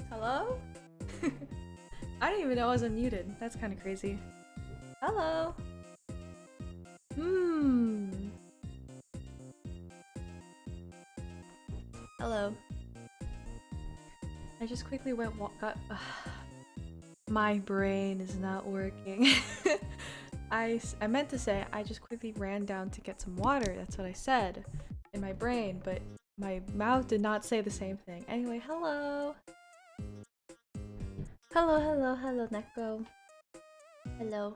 Hello? I didn't even know I was unmuted. That's kind of crazy. Hello. Hmm. Hello. I just quickly got. My brain is not working. I meant to say I just quickly ran down to get some water. That's what I said in my brain, but my mouth did not say the same thing. Anyway, hello. Hello, Neko. Hello.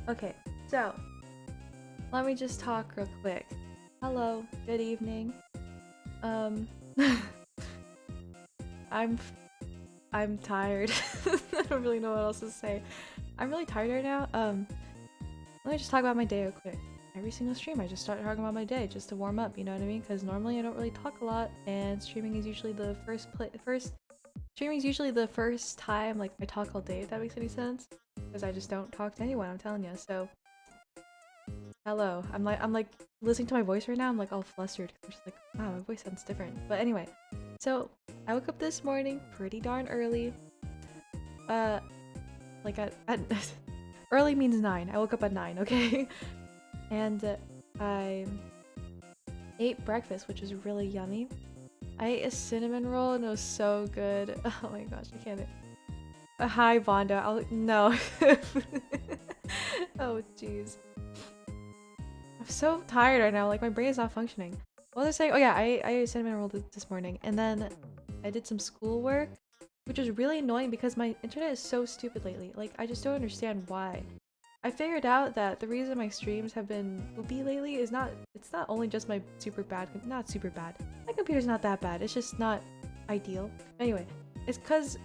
Okay, so let me just talk real quick. Hello, good evening. I'm tired. I don't really know what else to say. I'm really tired right now. Let me just talk about my day real quick. Every single stream, I just start talking about my day just to warm up. You know what I mean? Because normally I don't really talk a lot, and streaming is usually the streaming is usually the first time like I talk all day. If that makes any sense. Because I just don't talk to anyone. I'm telling you. So, hello. I'm like listening to my voice right now. I'm like all flustered. I'm just like, wow, my voice sounds different. But anyway, so I woke up this morning pretty darn early. Like at early means 9. I woke up at 9, okay? And I ate breakfast, which was really yummy. I ate a cinnamon roll and it was so good. Oh my gosh, I can't. Hi, Vonda. No. Oh, jeez. I'm so tired right now. Like, my brain is not functioning. What was I saying? Oh, yeah, I ate a cinnamon roll this morning. And then I did some schoolwork, which was really annoying because my internet is so stupid lately. Like, I just don't understand why. I figured out that the reason my streams have been poopy lately is it's not only just my not super bad. My computer's not that bad. It's just not ideal. Anyway, It's because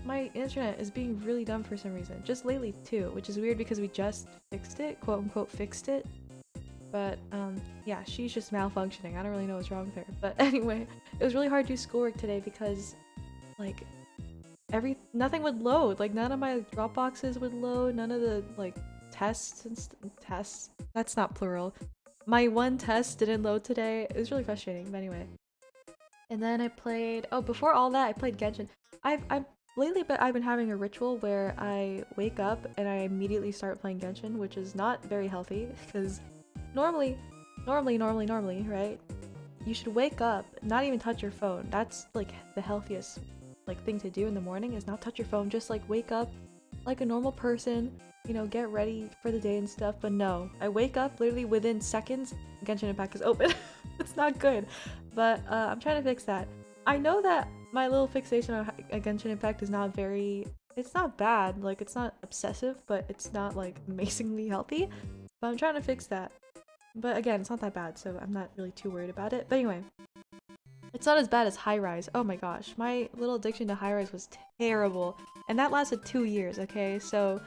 my internet is being really dumb for some reason. Just lately too, which is weird because we just fixed it, quote unquote fixed it. But yeah, she's just malfunctioning. I don't really know what's wrong with her. But anyway, it was really hard to do schoolwork today because like nothing would load. Like none of my Dropboxes would load. None of the like tests and tests. That's not plural. My one test didn't load today. It was really frustrating. But anyway. And then I played. Oh, before all that, I played Genshin. I've lately, but I've been having a ritual where I wake up and I immediately start playing Genshin, which is not very healthy because normally, right? You should wake up, not even touch your phone. That's like the healthiest like thing to do in the morning is not touch your phone. Just like wake up like a normal person, you know, get ready for the day and stuff. But no, I wake up literally within seconds, Genshin Impact is open. It's not good, but I'm trying to fix that. I know that my little fixation on Genshin Impact is not very. It's not bad. Like it's not obsessive, but it's not like amazingly healthy. But I'm trying to fix that. But again, it's not that bad, so I'm not really too worried about it. But anyway, it's not as bad as High Rise. Oh my gosh, my little addiction to High Rise was terrible, and that lasted 2 years. Okay, so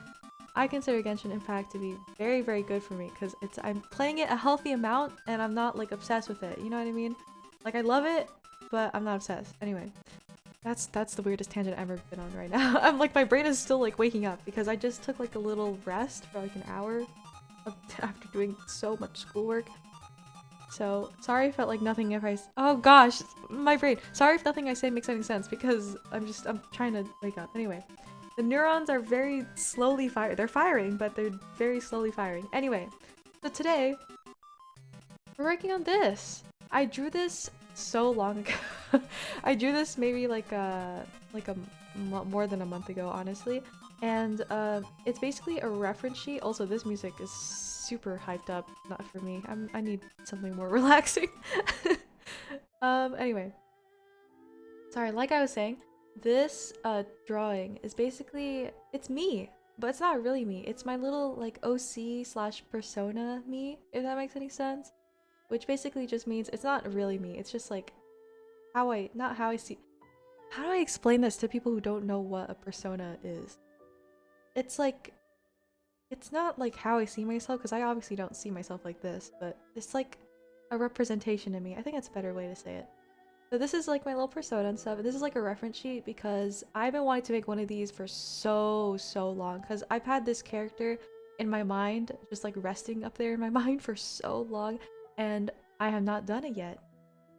I consider Genshin Impact to be very, very good for me because I'm playing it a healthy amount and I'm not like obsessed with it. You know what I mean? Like I love it, but I'm not obsessed. Anyway, that's the weirdest tangent I've ever been on right now. I'm like my brain is still like waking up because I just took like a little rest for like an hour after doing so much schoolwork. So sorry if like nothing if I oh gosh, my brain. Sorry if nothing I say makes any sense because I'm trying to wake up. Anyway. The neurons are very slowly firing. They're firing, but they're very slowly firing. Anyway, so today, we're working on this. I drew this so long ago. I drew this maybe like more than a month ago, honestly. And it's basically a reference sheet. Also, this music is super hyped up. Not for me. I need something more relaxing. Anyway. Sorry, like I was saying, this drawing is basically it's me, but it's not really me. It's my little like OC slash persona me, if that makes any sense. Which basically just means it's not really me. It's just like not how I see. How do I explain this to people who don't know what a persona is? It's like it's not like how I see myself because I obviously don't see myself like this, but it's like a representation of me. I think that's a better way to say it. So this is like my little persona and stuff, and this is like a reference sheet because I've been wanting to make one of these for so long because I've had this character in my mind, just like resting up there in my mind for so long, and I have not done it yet.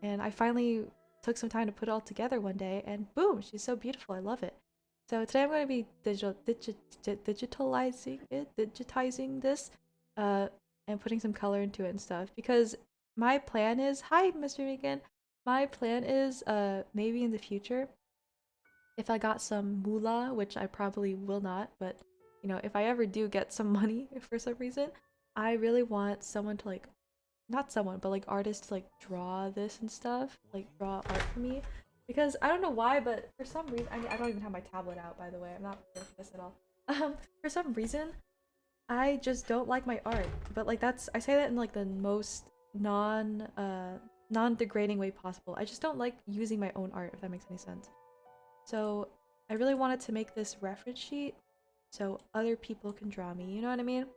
And I finally took some time to put it all together one day, and boom, she's so beautiful. I love it. So today I'm going to be digitizing this, and putting some color into it and stuff because my plan is, hi, Mr. Megan. My plan is, maybe in the future, if I got some moolah, which I probably will not, but, you know, if I ever do get some money for some reason, I really want someone to, like, not someone, but, like, artists to, like, draw this and stuff, like, draw art for me. Because, I don't know why, but for some reason, I don't even have my tablet out, by the way, I'm not prepared for this at all. For some reason, I just don't like my art, but, like, I say that in, like, the most non-degrading way possible. I just don't like using my own art, if that makes any sense. So I really wanted to make this reference sheet so other people can draw me, you know what I mean?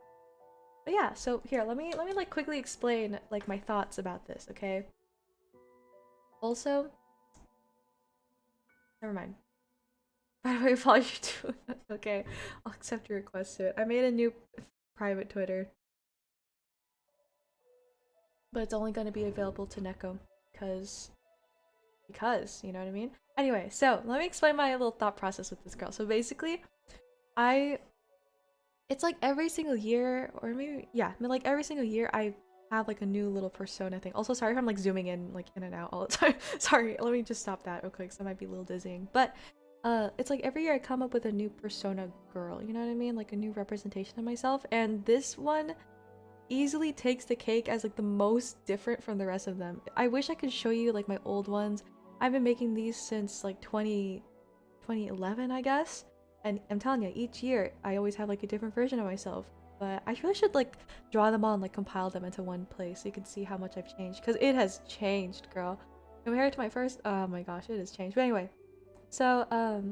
But yeah, so here, let me like quickly explain like my thoughts about this, okay? Also, never mind. By the way, follow you too. Okay, I'll accept your request to it. I made a new private Twitter, but it's only going to be available to Neko because you know what I mean? Anyway, so let me explain my little thought process with this girl. So basically, it's like every single year, or maybe, yeah, I mean, like every single year I have like a new little persona thing. Also, sorry if I'm like zooming in, like in and out all the time. Sorry, let me just stop that real quick, so that might be a little dizzying. But it's like every year I come up with a new persona girl, you know what I mean? Like a new representation of myself, and this one easily takes the cake as like the most different from the rest of them. I wish I could show you like my old ones. I've been making these since like 2011, I guess. And I'm telling you, each year I always have like a different version of myself. But I really should like draw them all and like compile them into one place so you can see how much I've changed. Because it has changed, girl. Compared to my first, oh my gosh, it has changed. But anyway, So,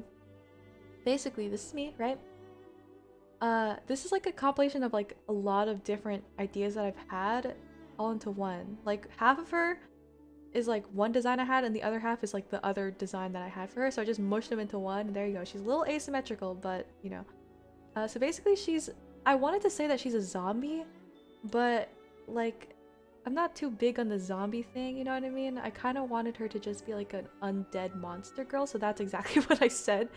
basically, this is me, right? This is like a compilation of like a lot of different ideas that I've had all into one. Like half of her is like one design I had, and the other half is like the other design that I had for her. So I just mushed them into one, and there you go. She's a little asymmetrical, but you know. So basically, I wanted to say that she's a zombie, but like, I'm not too big on the zombie thing, you know what I mean? I kind of wanted her to just be like an undead monster girl, so that's exactly what I said.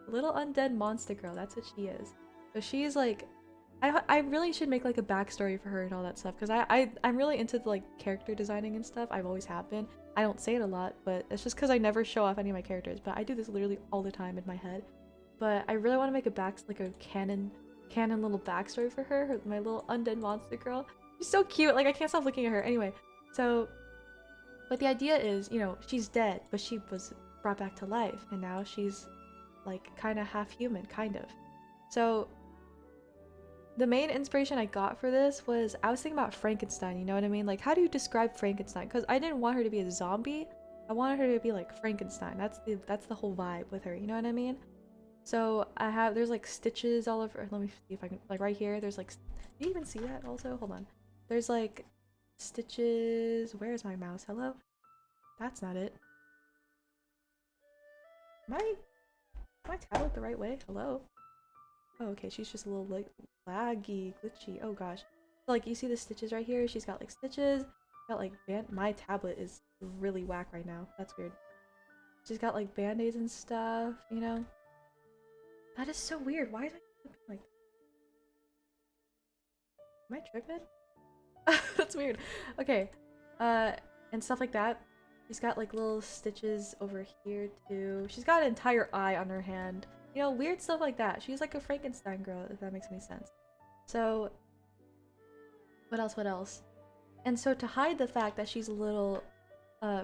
A little undead monster girl, that's what she is. So she's like, I really should make like a backstory for her and all that stuff, because I'm really into the, like character designing and stuff. I've always have been. I don't say it a lot, but it's just because I never show off any of my characters, but I do this literally all the time in my head. But I really want to make like a canon little backstory for her, my little undead monster girl. She's so cute, like I can't stop looking at her. Anyway, so, but the idea is, you know, she's dead, but she was brought back to life, and now she's like kind of half human, kind of. So the main inspiration I got for this was I was thinking about Frankenstein, you know what I mean? Like, how do you describe Frankenstein? Because I didn't want her to be a zombie. I wanted her to be like Frankenstein. That's the whole vibe with her, you know what I mean? So there's like stitches all over. Let me see if I can, like right here, there's like, do you even see that also? Hold on. There's like stitches. Where's my mouse? Hello? That's not it. Am I tablet the right way? Hello? Oh, okay, she's just a little like laggy, glitchy. Oh gosh. So, like, you see the stitches right here? She's got like stitches. Got like my tablet is really whack right now. That's weird. She's got like band-aids and stuff, you know? That is so weird. Why is I tripping like that? Am I tripping? That's weird. Okay. And stuff like that. She's got like little stitches over here too. She's got an entire eye on her hand. You know, weird stuff like that. She's like a Frankenstein girl, if that makes any sense. So, what else? What else? And so to hide the fact that she's a little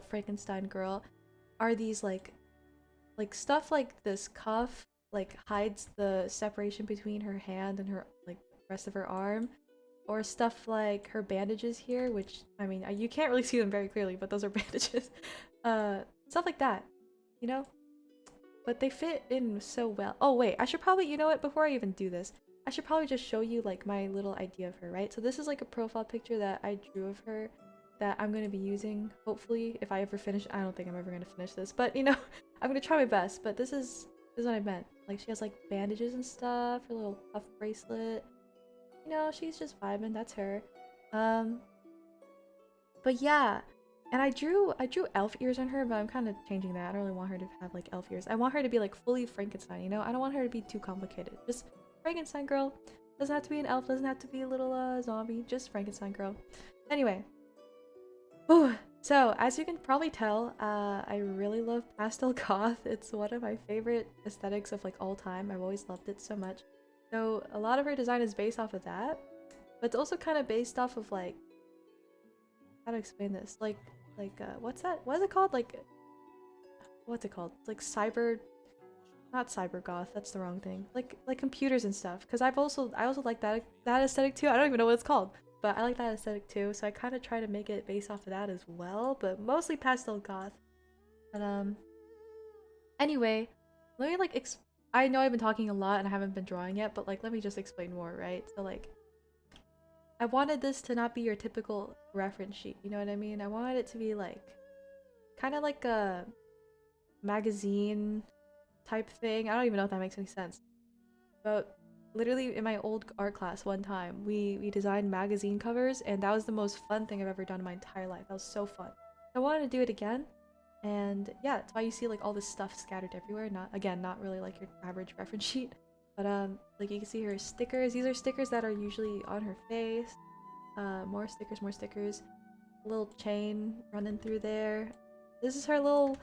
Frankenstein girl, are these like stuff like this cuff like hides the separation between her hand and her like rest of her arm, or stuff like her bandages here, which I mean you can't really see them very clearly, but those are bandages. Stuff like that, you know, but they fit in so well. Oh wait, I should probably, you know what, before I even do this, I should probably just show you like my little idea of her, right? So this is like a profile picture that I drew of her that I'm going to be using, hopefully, if I ever finish. I don't think I'm ever going to finish this, but you know, I'm going to try my best. But this is what I meant. Like, she has like bandages and stuff, her little cuff bracelet. You know, she's just vibing, that's her. But yeah, and I drew elf ears on her, but I'm kind of changing that. I don't really want her to have like elf ears. I want her to be like fully Frankenstein, you know? I don't want her to be too complicated. Just Frankenstein girl. Doesn't have to be an elf, doesn't have to be a little zombie, just Frankenstein girl. Anyway. Ooh, so as you can probably tell, I really love pastel goth. It's one of my favorite aesthetics of like all time. I've always loved it so much. So a lot of her design is based off of that, but it's also kind of based off of like, how to explain this? Like what's that? What is it called? Like, what's it called? It's like not cyber goth. That's the wrong thing. Like computers and stuff. Because I also like that aesthetic too. I don't even know what it's called. But I like that aesthetic too, so I kind of try to make it based off of that as well, but mostly pastel goth. But anyway, let me like I know I've been talking a lot and I haven't been drawing yet, but like let me just explain more, right? So like, I wanted this to not be your typical reference sheet, you know what I mean? I wanted it to be like, kind of like a magazine type thing. I don't even know if that makes any sense. But literally in my old art class one time, we designed magazine covers, and that was the most fun thing I've ever done in my entire life. That was so fun. I wanted to do it again, and yeah, that's why you see like all this stuff scattered everywhere. Not really like your average reference sheet, but like you can see her stickers. These are stickers that are usually on her face. More stickers. A little chain running through there. This is her little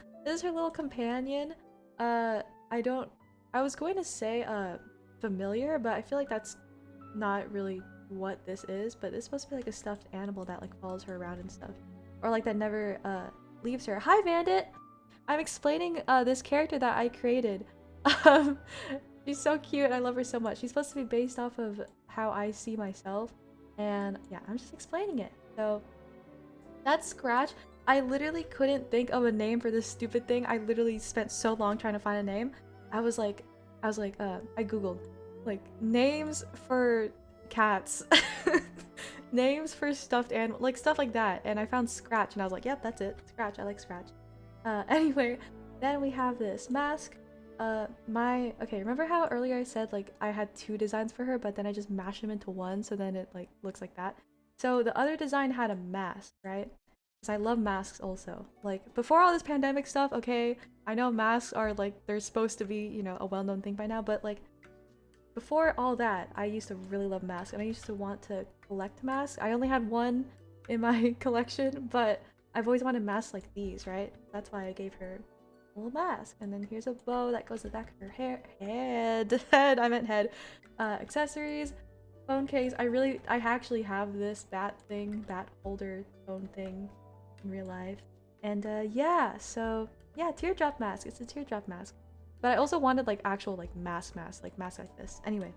companion. I was going to say familiar, but I feel like that's not really what this is, but it's supposed to be like a stuffed animal that like follows her around and stuff, or like that never leaves her. Hi Bandit! I'm explaining this character that I created. She's so cute, I love her so much. She's supposed to be based off of how I see myself, and yeah, I'm just explaining it. So that's Scratch. I literally couldn't think of a name for this stupid thing. I literally spent so long trying to find a name. I was like, I googled like names for cats, names for stuffed animal, like stuff like that, and I found Scratch, and I was like, yep, that's it, Scratch. I like Scratch. Anyway, then we have this mask. Okay, remember how earlier I said like I had two designs for her, but then I just mashed them into one, so then it like looks like that. So the other design had a mask, right? Because I love masks also. Like before all this pandemic stuff, okay, I know masks are like they're supposed to be, you know, a well-known thing by now, but like before all that, I used to really love masks, and I used to want to collect masks. I only had one in my collection, but I've always wanted masks like these, right? That's why I gave her a little mask. And then here's a bow that goes to the back of her head. I meant head. Accessories, phone case. I actually have this bat holder phone thing in real life. And yeah, so yeah, teardrop mask. It's a teardrop mask. But I also wanted like actual like mask, like mask like this. Anyway,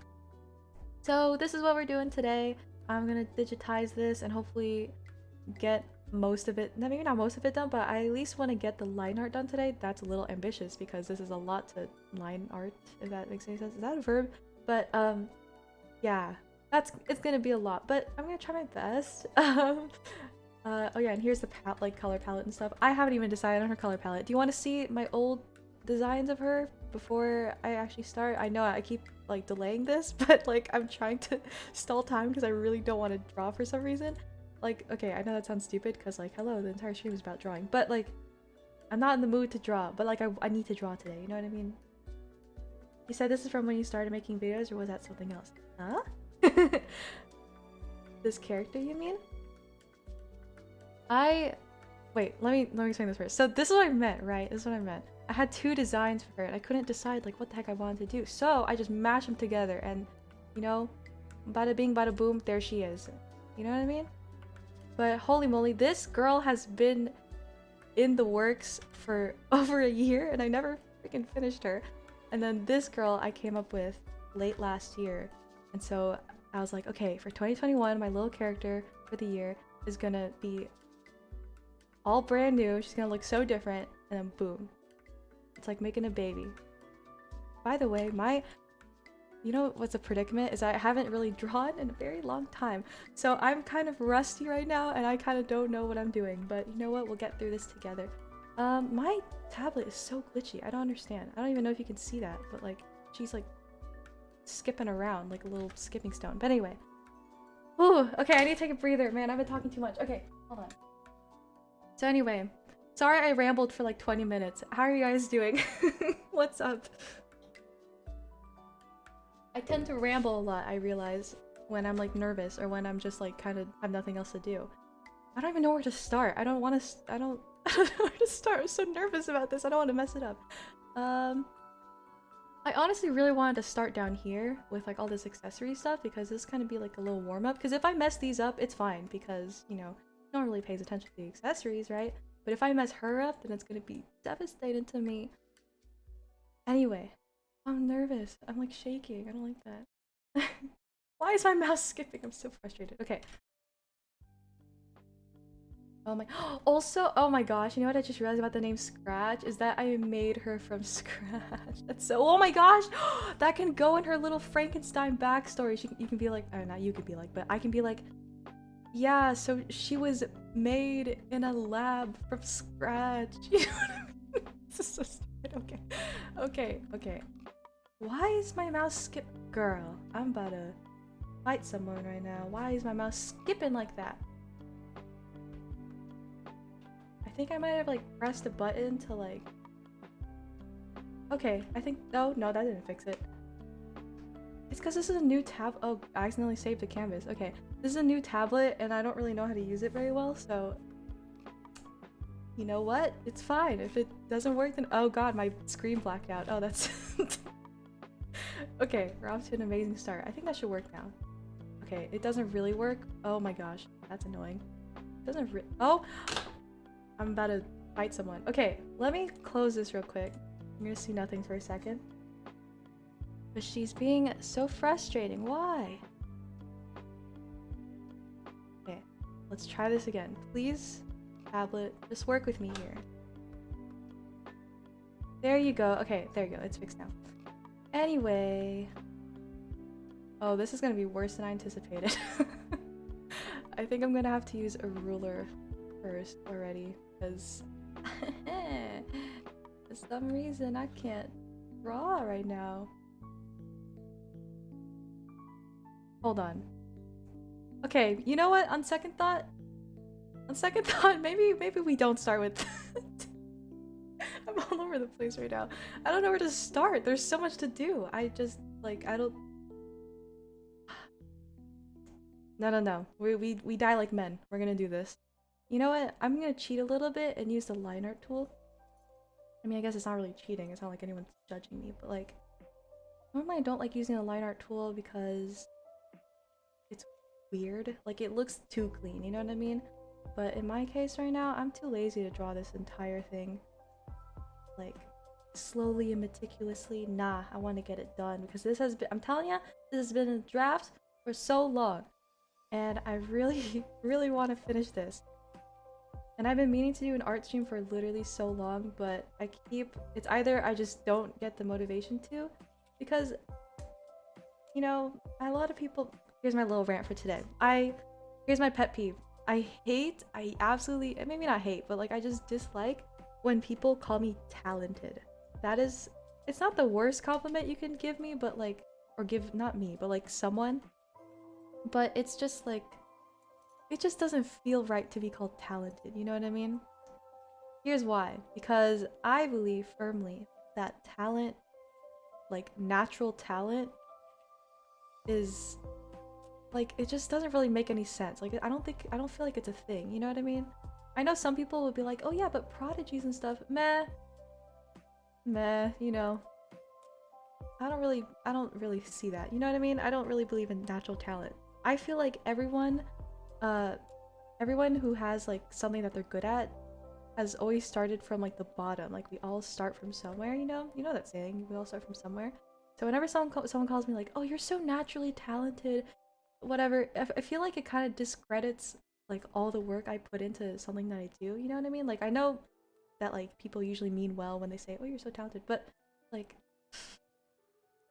so this is what we're doing today. I'm gonna digitize this and hopefully get most of it, maybe not most of it done, but I at least want to get the line art done today. That's a little ambitious because this is a lot to line art, if that makes any sense. Is that a verb? But yeah, it's gonna be a lot, but I'm gonna try my best. Oh yeah, and here's the color palette and stuff. I haven't even decided on her color palette. Do you want to see my old designs of her before I actually start? I know I keep like delaying this, but like I'm trying to stall time because I really don't want to draw for some reason. Like, okay, I know that sounds stupid because like, hello, the entire stream is about drawing, but like I'm not in the mood to draw, but like I need to draw today, you know what I mean? You said this is from when you started making videos, or was that something else? Huh? This character, you mean? Wait, let me explain this first. So this is what I meant, right? This is what I meant. I had two designs for her and I couldn't decide like what the heck I wanted to do. So I just mashed them together and, you know, bada bing, bada boom, there she is. You know what I mean? But holy moly, this girl has been in the works for over a year and I never freaking finished her. And then this girl I came up with late last year. And so I was like, okay, for 2021, my little character for the year is gonna be all brand new. She's gonna look so different, and then boom. It's like making a baby. By the way, you know what's a predicament is I haven't really drawn in a very long time. So I'm kind of rusty right now and I kind of don't know what I'm doing, but you know what? We'll get through this together. My tablet is so glitchy. I don't understand. I don't even know if you can see that, but like she's like skipping around like a little skipping stone. But anyway. Ooh, okay, I need to take a breather. Man, I've been talking too much. Okay, hold on. So anyway, sorry I rambled for like 20 minutes. How are you guys doing? What's up? I tend to ramble a lot, I realize, when I'm like nervous or when I'm just like kind of have nothing else to do. I don't even know where to start. I don't know where to start. I'm so nervous about this. I don't want to mess it up. I honestly really wanted to start down here with like all this accessory stuff because this kind of be like a little warm up. Because if I mess these up, it's fine because, you know, no one really pays attention to the accessories, right? But if I mess her up, then it's gonna be devastating to me. Anyway, I'm nervous. I'm like shaking. I don't like that. Why is my mouse skipping? I'm so frustrated. Okay. Oh my. Also, oh my gosh, you know what I just realized about the name Scratch? Is that I made her from scratch. That's so. Oh my gosh! That can go in her little Frankenstein backstory. You can be like. Oh, not you can be like, but I can be like. Yeah, so she was made in a lab from scratch. You know what I mean? This is so stupid. Okay. Why is my mouse skip? Girl, I'm about to fight someone right now. Why is my mouse skipping like that? I think I might have like pressed a button to like. Okay, I think. Oh, no, that didn't fix it. It's because this is a new tab. Oh, I accidentally saved the canvas. Okay, this is a new tablet and I don't really know how to use it very well, so you know what? It's fine. If it doesn't work, then oh god, my screen blacked out. Oh, that's okay. We're off to an amazing start. I think that should work now. Okay, it doesn't really work. Oh my gosh, that's annoying. It doesn't oh, I'm about to fight someone. Okay, let me close this real quick. I'm gonna see nothing for a second. But she's being so frustrating. Why? Okay, let's try this again. Please tablet. Just work with me here. There you go. Okay, there you go. It's fixed now. Anyway. Oh, this is gonna be worse than I anticipated. I think I'm gonna have to use a ruler first already, because for some reason I can't draw right now. Hold on. Okay, you know what? On second thought, maybe we don't start with I'm all over the place right now. I don't know where to start. There's so much to do. I just like I don't. No. We die like men. We're gonna do this. You know what? I'm gonna cheat a little bit and use the line art tool. I mean, I guess it's not really cheating. It's not like anyone's judging me, but like normally I don't like using the line art tool because it's weird. Like it looks too clean. You know what I mean? But in my case right now, I'm too lazy to draw this entire thing. Like slowly and meticulously. Nah, I want to get it done because this has been, I'm telling you, this has been a draft for so long and I really really want to finish this. And I've been meaning to do an art stream for literally so long, but it's either I just don't get the motivation to, because you know, a lot of people, here's my little rant for today. Here's my pet peeve. I absolutely, maybe not hate, but like I just dislike when people call me talented. That is, it's not the worst compliment you can give me, but like, or give, not me, but like someone. But it's just like, it just doesn't feel right to be called talented, you know what I mean? Here's why. Because I believe firmly that talent, like natural talent, is like, it just doesn't really make any sense. Like, I don't feel like it's a thing, you know what I mean? I know some people would be like, oh yeah, but prodigies and stuff, meh, you know. I don't really see that, you know what I mean? I don't really believe in natural talent. I feel like everyone who has like something that they're good at has always started from like the bottom. Like we all start from somewhere, you know that saying, we all start from somewhere. So whenever someone calls me like, oh, you're so naturally talented, whatever, I feel like it kind of discredits like all the work I put into something that I do, you know what I mean? Like I know that like people usually mean well when they say, oh, you're so talented, but like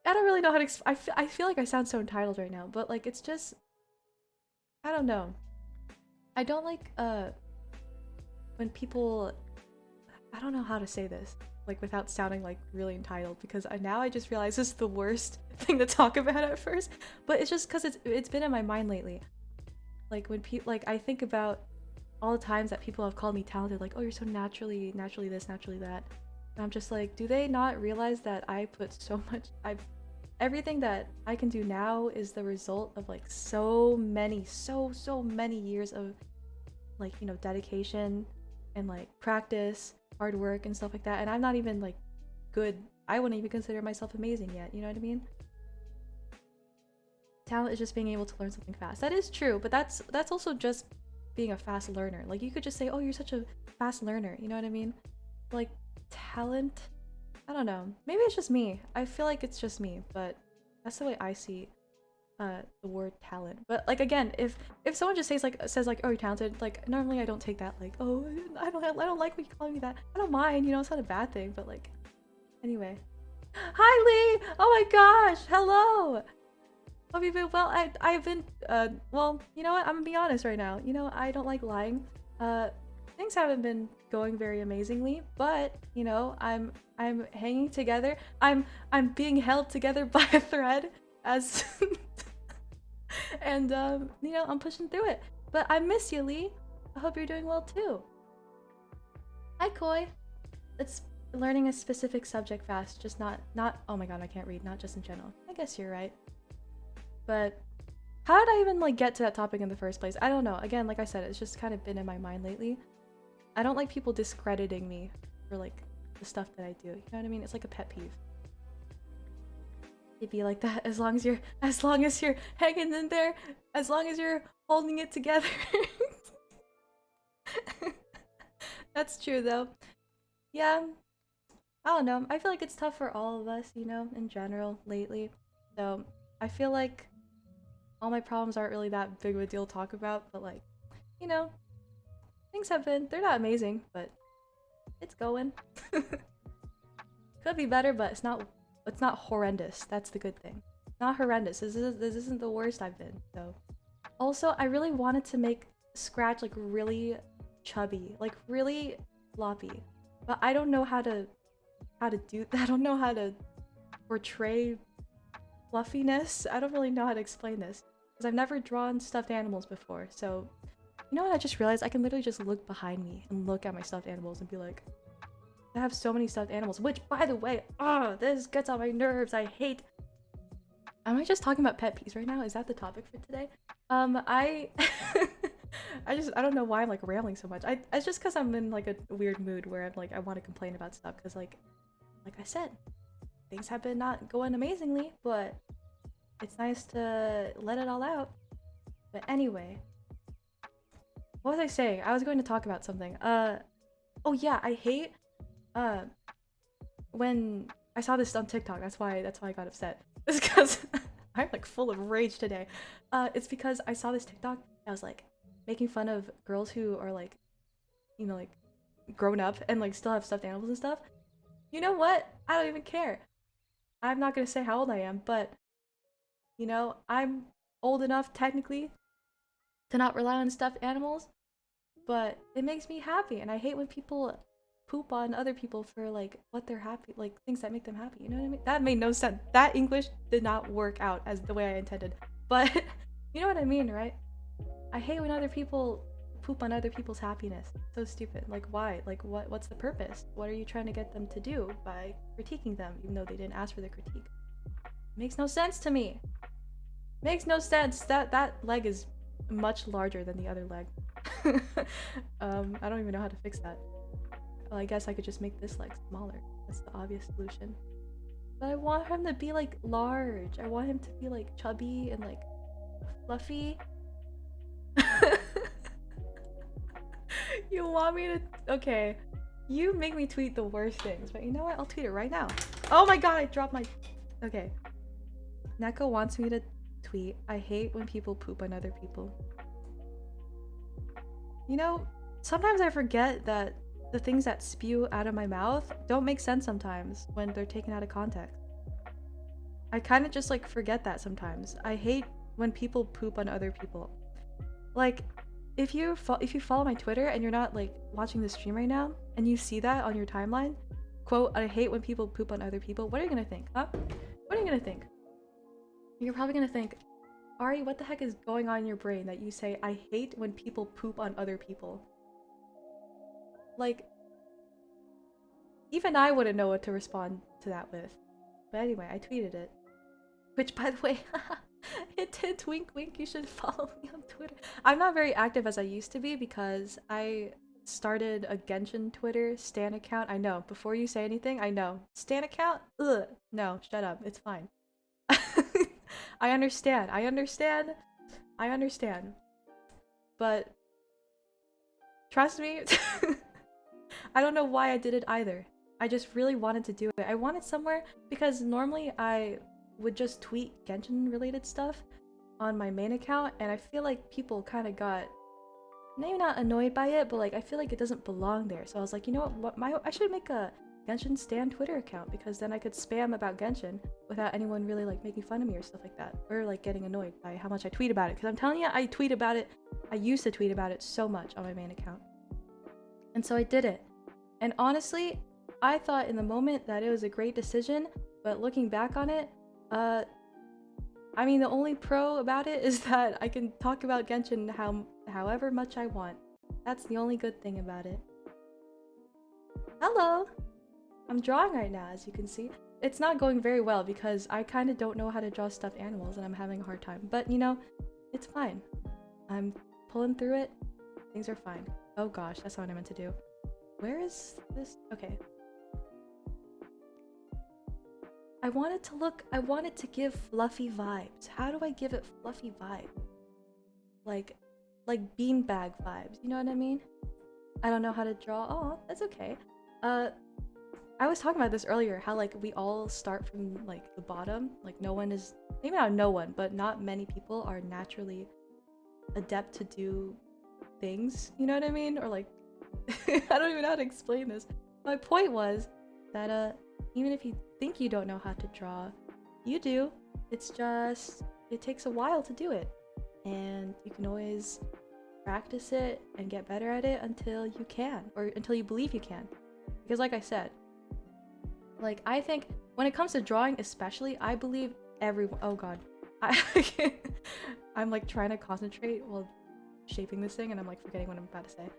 I don't really know how to I feel like I sound so entitled right now, but like it's just, I don't know. I don't like when people, I don't know how to say this like without sounding like really entitled, because now I just realize this is the worst thing to talk about at first, but it's just because it's been in my mind lately. Like when people, like I think about all the times that people have called me talented, like, oh, you're so naturally this, naturally that, and I'm just like, do they not realize that I put so much, everything that I can do now is the result of like so many years of like, you know, dedication and like practice, hard work and stuff like that, and I'm not even like good. I wouldn't even consider myself amazing yet, you know what I mean? Talent is just being able to learn something fast. That is true, but that's also just being a fast learner. Like you could just say, oh, you're such a fast learner, you know what I mean? Like talent, I don't know, maybe it's just me. I feel like it's just me, but that's the way I see the word talent. But like again, if someone just says like oh, you're talented, like normally I don't take that like, oh, I don't like when you call me that. I don't mind, you know, it's not a bad thing, but like anyway. Hi Lee! Oh my gosh, hello! Hope you've been well. I've been well, you know what, I'm gonna be honest right now. You know, I don't like lying. Things haven't been going very amazingly, but you know, I'm hanging together. I'm being held together by a thread as and you know, I'm pushing through it. But I miss you, Lee. I hope you're doing well too. Hi Koi. It's learning a specific subject fast, just not oh my god, I can't read, not just in general. I guess you're right. But how did I even like get to that topic in the first place? I don't know. Again, like I said, it's just kind of been in my mind lately. I don't like people discrediting me for like the stuff that I do. You know what I mean? It's like a pet peeve. It'd be like that as long as you're hanging in there, as long as you're holding it together. That's true though. Yeah. I don't know. I feel like it's tough for all of us, you know, in general lately. So I feel like all my problems aren't really that big of a deal to talk about, but like, you know, things have been, they're not amazing, but it's going. Could be better, but it's not horrendous. That's the good thing. Not horrendous. This isn't the worst I've been. So also, I really wanted to make Scratch like really chubby, like really floppy, but I don't know how to do that. I don't know how to portray fluffiness. I don't really know how to explain this because I've never drawn stuffed animals before. So you know what, I just realized I can literally just look behind me and look at my stuffed animals and be like, I have so many stuffed animals, which by the way, this gets on my nerves. Am I just talking about pet peeves right now? Is that the topic for today? I I don't know why I'm like rambling so much. It's just because I'm in like a weird mood where I'm like I want to complain about stuff because like I said, things have been not going amazingly, but it's nice to let it all out. But anyway, what was I saying? I was going to talk about something. Oh yeah, I hate when I saw this on TikTok. That's why I got upset. It's because I'm like full of rage today. It's because I saw this TikTok. I was like making fun of girls who are like, you know, like grown up and like still have stuffed animals and stuff. You know what? I don't even care. I'm not gonna say how old I am, but you know, I'm old enough technically to not rely on stuffed animals, but it makes me happy, and I hate when people poop on other people for like what they're happy, like things that make them happy. You know what I mean? That made no sense. That English did not work out as the way I intended, but you know what I mean, right? I hate when other people poop on other people's happiness. So stupid. Like why? Like what's the purpose? What are you trying to get them to do by critiquing them even though they didn't ask for the critique? Makes no sense to me. Makes no sense. That leg is much larger than the other leg. I don't even know how to fix that. Well, I guess I could just make this leg smaller. That's the obvious solution. But I want him to be like large. I want him to be like chubby and like fluffy. You want me to? Okay. You make me tweet the worst things, but you know what? I'll tweet it right now. Oh my god, I dropped my... Okay. Neko wants me to tweet, I hate when people poop on other people. You know, sometimes I forget that the things that spew out of my mouth don't make sense sometimes when they're taken out of context. I kind of just like forget that sometimes. I hate when people poop on other people. Like, if you follow my Twitter and you're not like watching the stream right now and you see that on your timeline, quote, I hate when people poop on other people, what are you gonna think, huh? What are you gonna think? You're probably gonna think, Ari, what the heck is going on in your brain that you say, I hate when people poop on other people? Like, even I wouldn't know what to respond to that with. But anyway, I tweeted it. Which, by the way, it did wink wink, you should follow me on Twitter. I'm not very active as I used to be because I started a Genshin Twitter Stan account. I know, before you say anything, I know. Stan account? Ugh. No, shut up, it's fine. I understand. But trust me, I don't know why I did it either. I just really wanted to do it. I wanted somewhere because normally I would just tweet Genshin related stuff on my main account, and I feel like people kind of got maybe not annoyed by it, but like I feel like it doesn't belong there. So I was like, you know what? I should make a Genshin Stan Twitter account because then I could spam about Genshin without anyone really like making fun of me or stuff like that, or like getting annoyed by how much I tweet about it. Because I'm telling you, I tweet about it. I used to tweet about it so much on my main account, and so I did it. And honestly, I thought in the moment that it was a great decision, but looking back on it, I mean, the only pro about it is that I can talk about Genshin however much I want. That's the only good thing about it. Hello! I'm drawing right now, as you can see. It's not going very well because I kind of don't know how to draw stuffed animals and I'm having a hard time. But, you know, it's fine. I'm pulling through it. Things are fine. Oh gosh, that's not what I meant to do. Where is this? Okay. I wanted to give fluffy vibes. How do I give it fluffy vibes? Like beanbag vibes, you know what I mean? I don't know how to draw. Oh, that's okay. I was talking about this earlier, how like we all start from like the bottom. Like no one is, maybe not no one, but not many people are naturally adept to do things, you know what I mean? Or like, I don't even know how to explain this. My point was that even if you think you don't know how to draw, you do. It's just, it takes a while to do it. And you can always practice it and get better at it until you can, or until you believe you can. Because like I said, like I think when it comes to drawing especially, I believe everyone— oh god. I'm like trying to concentrate while shaping this thing and I'm like forgetting what I'm about to say.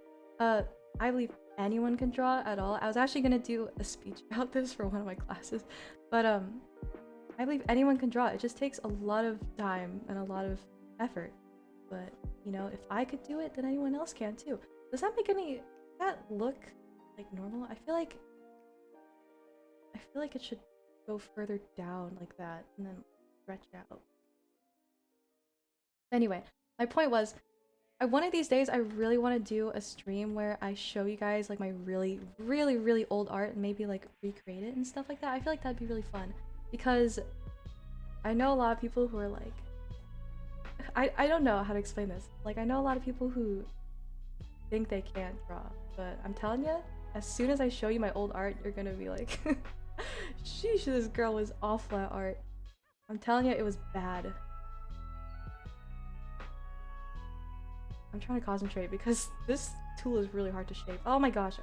I believe anyone can draw at all. I was actually gonna do a speech about this for one of my classes, but I believe anyone can draw. It just takes a lot of time and a lot of effort. But you know, if I could do it, then anyone else can too. Does that make any— does that look like normal? I feel like it should go further down like that and then stretch out. Anyway, my point was, one of these days I really want to do a stream where I show you guys like my really, really, really old art and maybe like recreate it and stuff like that. I feel like that'd be really fun because I know a lot of people who are like— I don't know how to explain this. Like, I know a lot of people who think they can't draw, but I'm telling you, as soon as I show you my old art, you're gonna be like, sheesh, this girl was awful at art. I'm telling you, it was bad. I'm trying to concentrate because this tool is really hard to shape. Oh my gosh.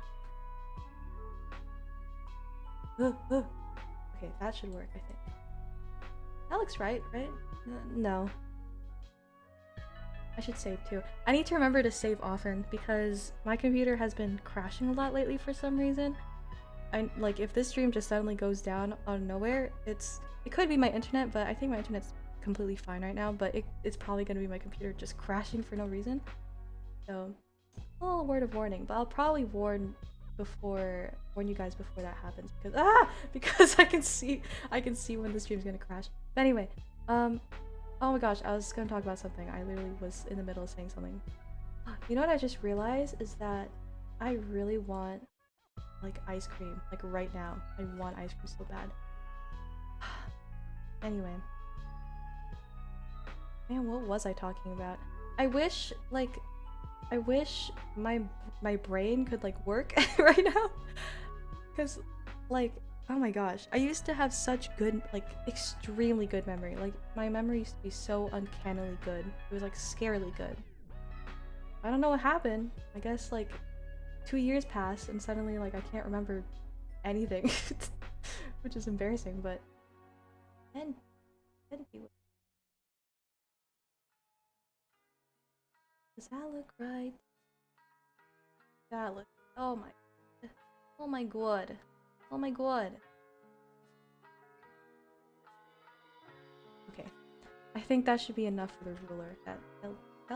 Okay, that should work, I think. That looks right? No. I should save too. I need to remember to save often because my computer has been crashing a lot lately for some reason. Like if this stream just suddenly goes down out of nowhere, it could be my internet, but I think my internet's completely fine right now, but it's probably gonna be my computer just crashing for no reason. So, a little word of warning, but I'll probably warn you guys before that happens because I can see when the stream's gonna crash. But anyway, oh my gosh, I was gonna talk about something. I literally was in the middle of saying something. You know what I just realized is that I really want like ice cream, like right now. I want ice cream so bad. Anyway. Man, what was I talking about? I wish my brain could like work right now. Cause like, oh my gosh, I used to have such good, like extremely good memory. Like my memory used to be so uncannily good. It was like scarily good. I don't know what happened. I guess like 2 years passed and suddenly like I can't remember anything. Which is embarrassing, but then does that look right? That look— oh my god. Oh my god. Okay. I think that should be enough for the ruler. That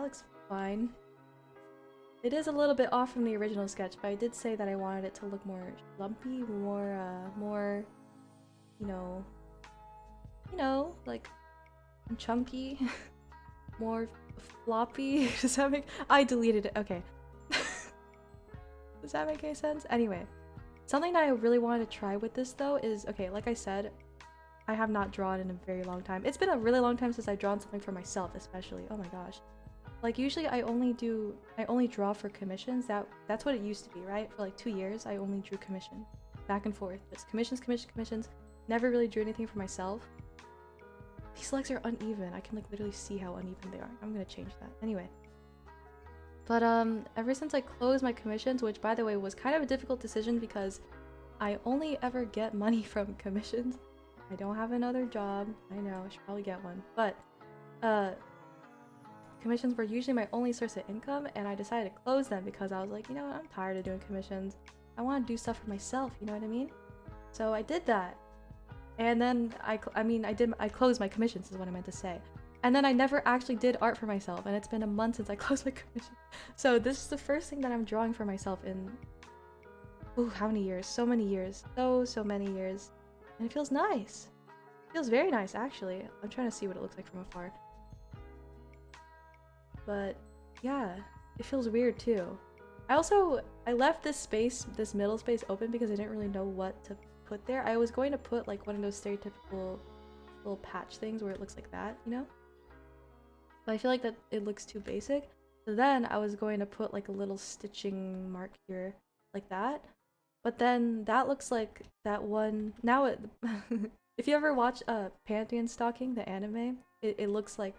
looks fine. It is a little bit off from the original sketch, but I did say that I wanted it to look more lumpy, more, you know, like chunky, more floppy. Does that make— I deleted it. Okay. Does that make any sense? Anyway, something that I really wanted to try with this though is, okay, like I said, I have not drawn in a very long time. It's been a really long time since I've drawn something for myself, especially. Oh my gosh. Like usually I only draw for commissions. That's what it used to be, right? For like 2 years, I only drew commission. Back and forth. It's commissions. Never really drew anything for myself. These legs are uneven. I can like literally see how uneven they are. I'm gonna change that. Anyway. But ever since I closed my commissions, which by the way was kind of a difficult decision because I only ever get money from commissions. I don't have another job. I know, I should probably get one. But commissions were usually my only source of income, and I decided to close them because I was like, you know what, I'm tired of doing commissions. I want to do stuff for myself, you know what I mean? So I did that. And then I closed my commissions is what I meant to say. And then I never actually did art for myself, and it's been a month since I closed my commission. So this is the first thing that I'm drawing for myself in, ooh, how many years? So many years. So many years. And it feels nice. It feels very nice, actually. I'm trying to see what it looks like from afar. But yeah, it feels weird too. I left this middle space open because I didn't really know what to put there. I was going to put like one of those stereotypical little patch things where it looks like that, you know? But I feel like that it looks too basic. So then I was going to put like a little stitching mark here, like that. But then that looks like that one. Now it, if you ever watch Pantheon Stalking, the anime, it looks like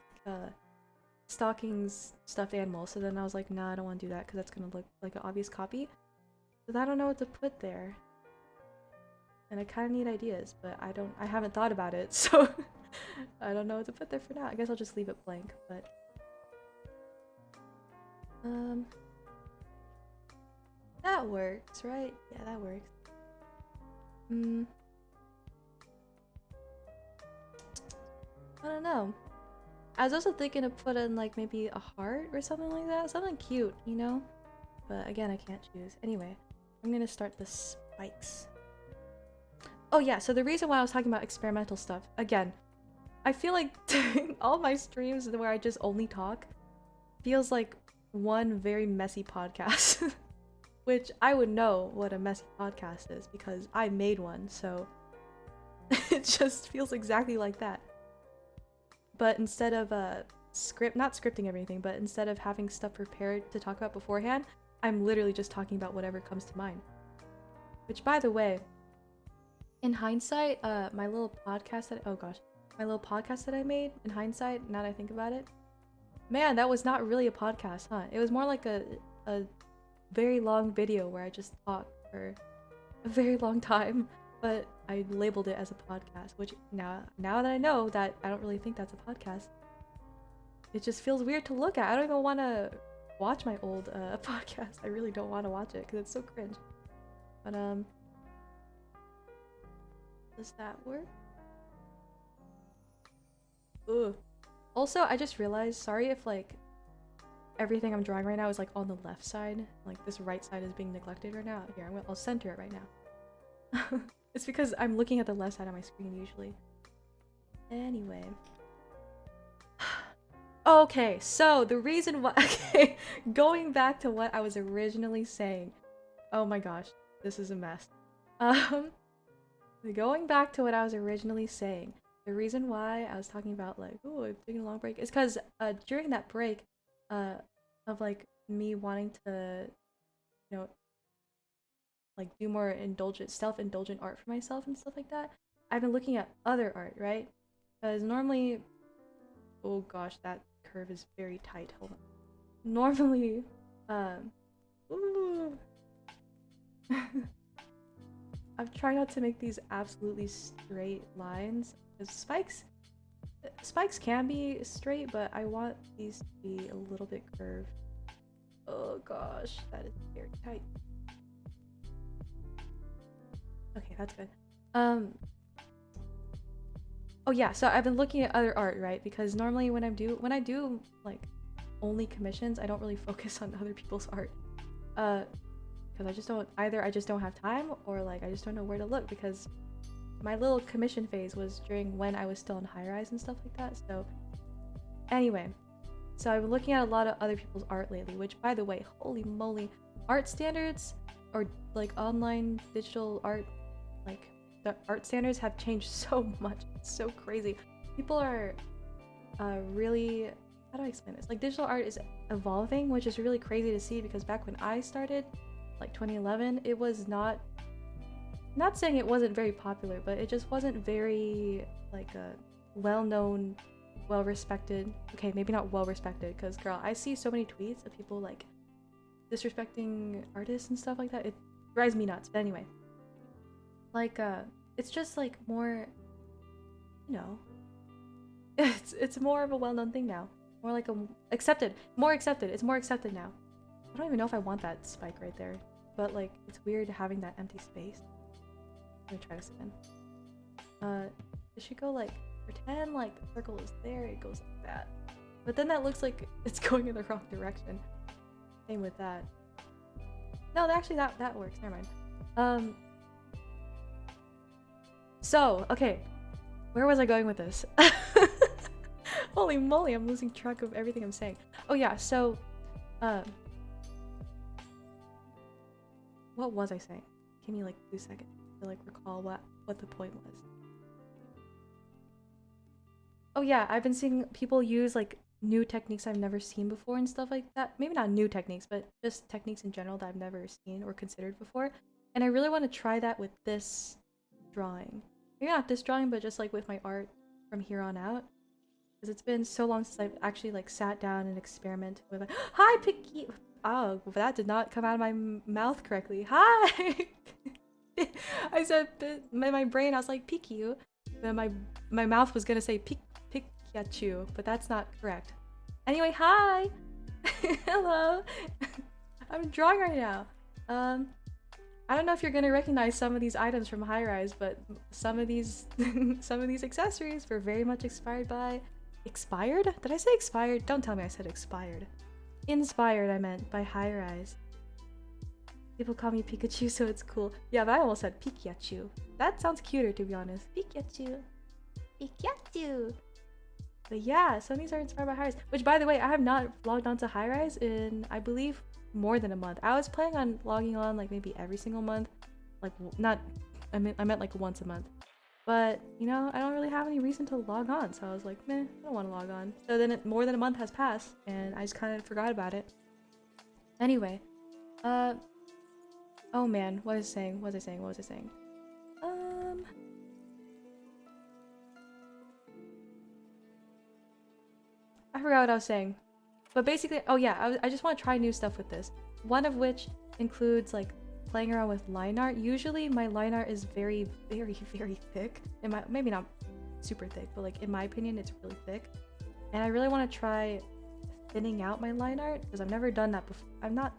Stocking's stuffed animal. So then I was like, nah, I don't want to do that because that's gonna look like an obvious copy. But I don't know what to put there. And I kind of need ideas, but I haven't thought about it, so I don't know what to put there for now. I guess I'll just leave it blank, but that works, right? Yeah, that works. I don't know. I was also thinking of put in like maybe a heart or something like that, something cute, you know? But again, I can't choose. Anyway, I'm gonna start the spikes. Oh yeah, so the reason why I was talking about experimental stuff, again, I feel like all my streams where I just only talk feels like one very messy podcast. Which I would know what a messy podcast is because I made one, so it just feels exactly like that. But instead of not scripting everything, but instead of having stuff prepared to talk about beforehand, I'm literally just talking about whatever comes to mind. Which, by the way, in hindsight, my little podcast that I made, in hindsight, now that I think about it, man, that was not really a podcast, huh? It was more like a very long video where I just talked for a very long time, but I labeled it as a podcast, which now that I know that, I don't really think that's a podcast. It just feels weird to look at. I don't even want to watch my old podcast. I really don't want to watch it because it's so cringe. But does that work? Ugh. Also, I just realized, sorry if like everything I'm drawing right now is like on the left side, like this right side is being neglected right now. Here, I'll center it right now. It's because I'm looking at the left side of my screen usually. Anyway. Okay, so the reason why okay, going back to what I was originally saying. Oh my gosh, this is a mess. Going back to what I was originally saying. The reason why I was talking about like, oh, I'm taking a long break is because during that break of like me wanting to, you know, like do more self-indulgent art for myself and stuff like that, I've been looking at other art, right? Because normally, oh gosh, that curve is very tight. Hold on. Normally, ooh. I'm trying not to make these absolutely straight lines because spikes can be straight, but I want these to be a little bit curved. Oh gosh, that is very tight. Okay, that's good. Oh yeah, so I've been looking at other art, right? Because normally when I do like only commissions, I don't really focus on other people's art. Because I just don't have time, or like I just don't know where to look, because my little commission phase was during when I was still in high rise and stuff like that. So anyway, so I've been looking at a lot of other people's art lately, which by the way, holy moly, art standards or like online digital art, like the art standards have changed so much. It's so crazy. People are really, how do I explain this? Like digital art is evolving, which is really crazy to see, because back when I started, like 2011, it was not saying it wasn't very popular, but it just wasn't very like a well-known, well-respected. Okay, maybe not well-respected, because girl, I see so many tweets of people like disrespecting artists and stuff like that. It drives me nuts. But anyway, like it's just like more, you know, it's more of a well-known thing now, more like more accepted. It's more accepted now. I don't even know if I want that spike right there, but like it's weird having that empty space. I'm gonna try this again. It should go like, pretend like the circle is there, it goes like that, but then that looks like it's going in the wrong direction. Same with that. No, actually that works. Never mind. So okay, where was I going with this? Holy moly, I'm losing track of everything I'm saying. Oh yeah, so what was I saying? Give me like 2 seconds to like recall what the point was. Oh yeah, I've been seeing people use like new techniques I've never seen before and stuff like that. Maybe not new techniques, but just techniques in general that I've never seen or considered before. And I really want to try that with this drawing. Maybe not this drawing, but just like with my art from here on out. Because it's been so long since I've actually like sat down and experimented with like, hi Picky! Oh, that did not come out of my mouth correctly. Hi! I said in my brain I was like Piku, but my mouth was gonna say Pikachu, but that's not correct. Anyway, hi! Hello! I'm drawing right now. I don't know if you're gonna recognize some of these items from High Rise, but some of these some of these accessories were very much inspired by expired? Did I say expired? Don't tell me I said expired. Inspired I meant by High Rise. People call me Pikachu, so it's cool. Yeah, but I almost said Pikachu. That sounds cuter, to be honest. Pikachu. Pikachu. But yeah, some of these are inspired by High Rise. Which, by the way, I have not logged on to High Rise in, I believe, more than a month. I was planning on logging on like maybe every single month. Like, not, I meant like once a month. But, you know, I don't really have any reason to log on. So I was like, meh, I don't want to log on. So then more than a month has passed, and I just kind of forgot about it. Anyway, oh man, what was I saying? What was I saying? What was I saying? I forgot what I was saying. But basically, oh yeah, I just want to try new stuff with this. One of which includes like playing around with line art. Usually my line art is very, very, very thick. Maybe not super thick, but like in my opinion, it's really thick. And I really want to try thinning out my line art because I've never done that before.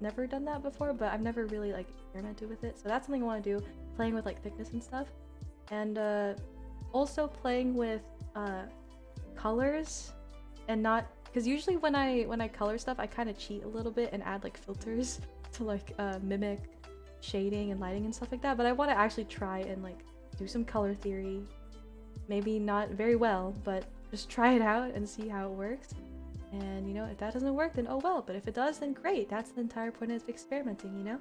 Never done that before, but I've never really like experimented with it. So that's something I want to do, playing with like thickness and stuff. And also playing with colors and not, because usually when I color stuff, I kind of cheat a little bit and add like filters to like mimic shading and lighting and stuff like that. But I want to actually try and like do some color theory. Maybe not very well, but just try it out and see how it works. And you know, if that doesn't work, then oh well. But if it does, then great. That's the entire point of experimenting, you know?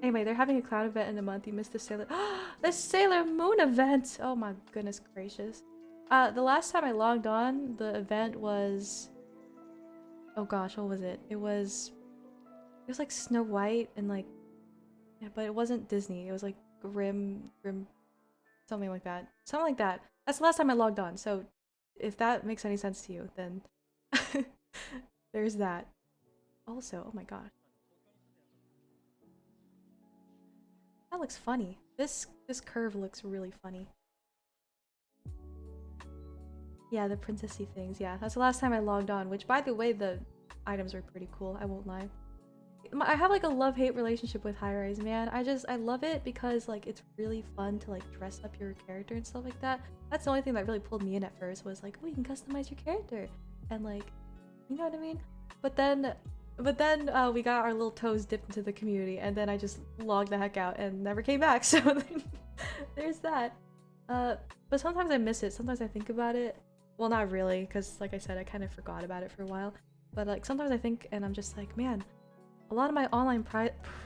Anyway, they're having a cloud event in a month. You missed the the Sailor Moon event! Oh my goodness gracious. The last time I logged on, the event was, oh gosh, what was it? It was like Snow White and like, yeah, but it wasn't Disney. It was like Grim, something like that. Something like that. That's the last time I logged on. So if that makes any sense to you, then there's that. Also, oh my god. That looks funny. This curve looks really funny. Yeah, the princessy things. Yeah, that's the last time I logged on, which by the way, the items are pretty cool. I won't lie. I have like a love-hate relationship with High Rise, man. I love it because like it's really fun to like dress up your character and stuff like that. That's the only thing that really pulled me in at first, was like, oh, you can customize your character and like, you know what I mean? But then we got our little toes dipped into the community, and then I just logged the heck out and never came back. So there's that. But sometimes I miss it. Sometimes I think about it. Well, not really, because like I said, I kind of forgot about it for a while. But like sometimes I think, and I'm just like, man, a lot of my online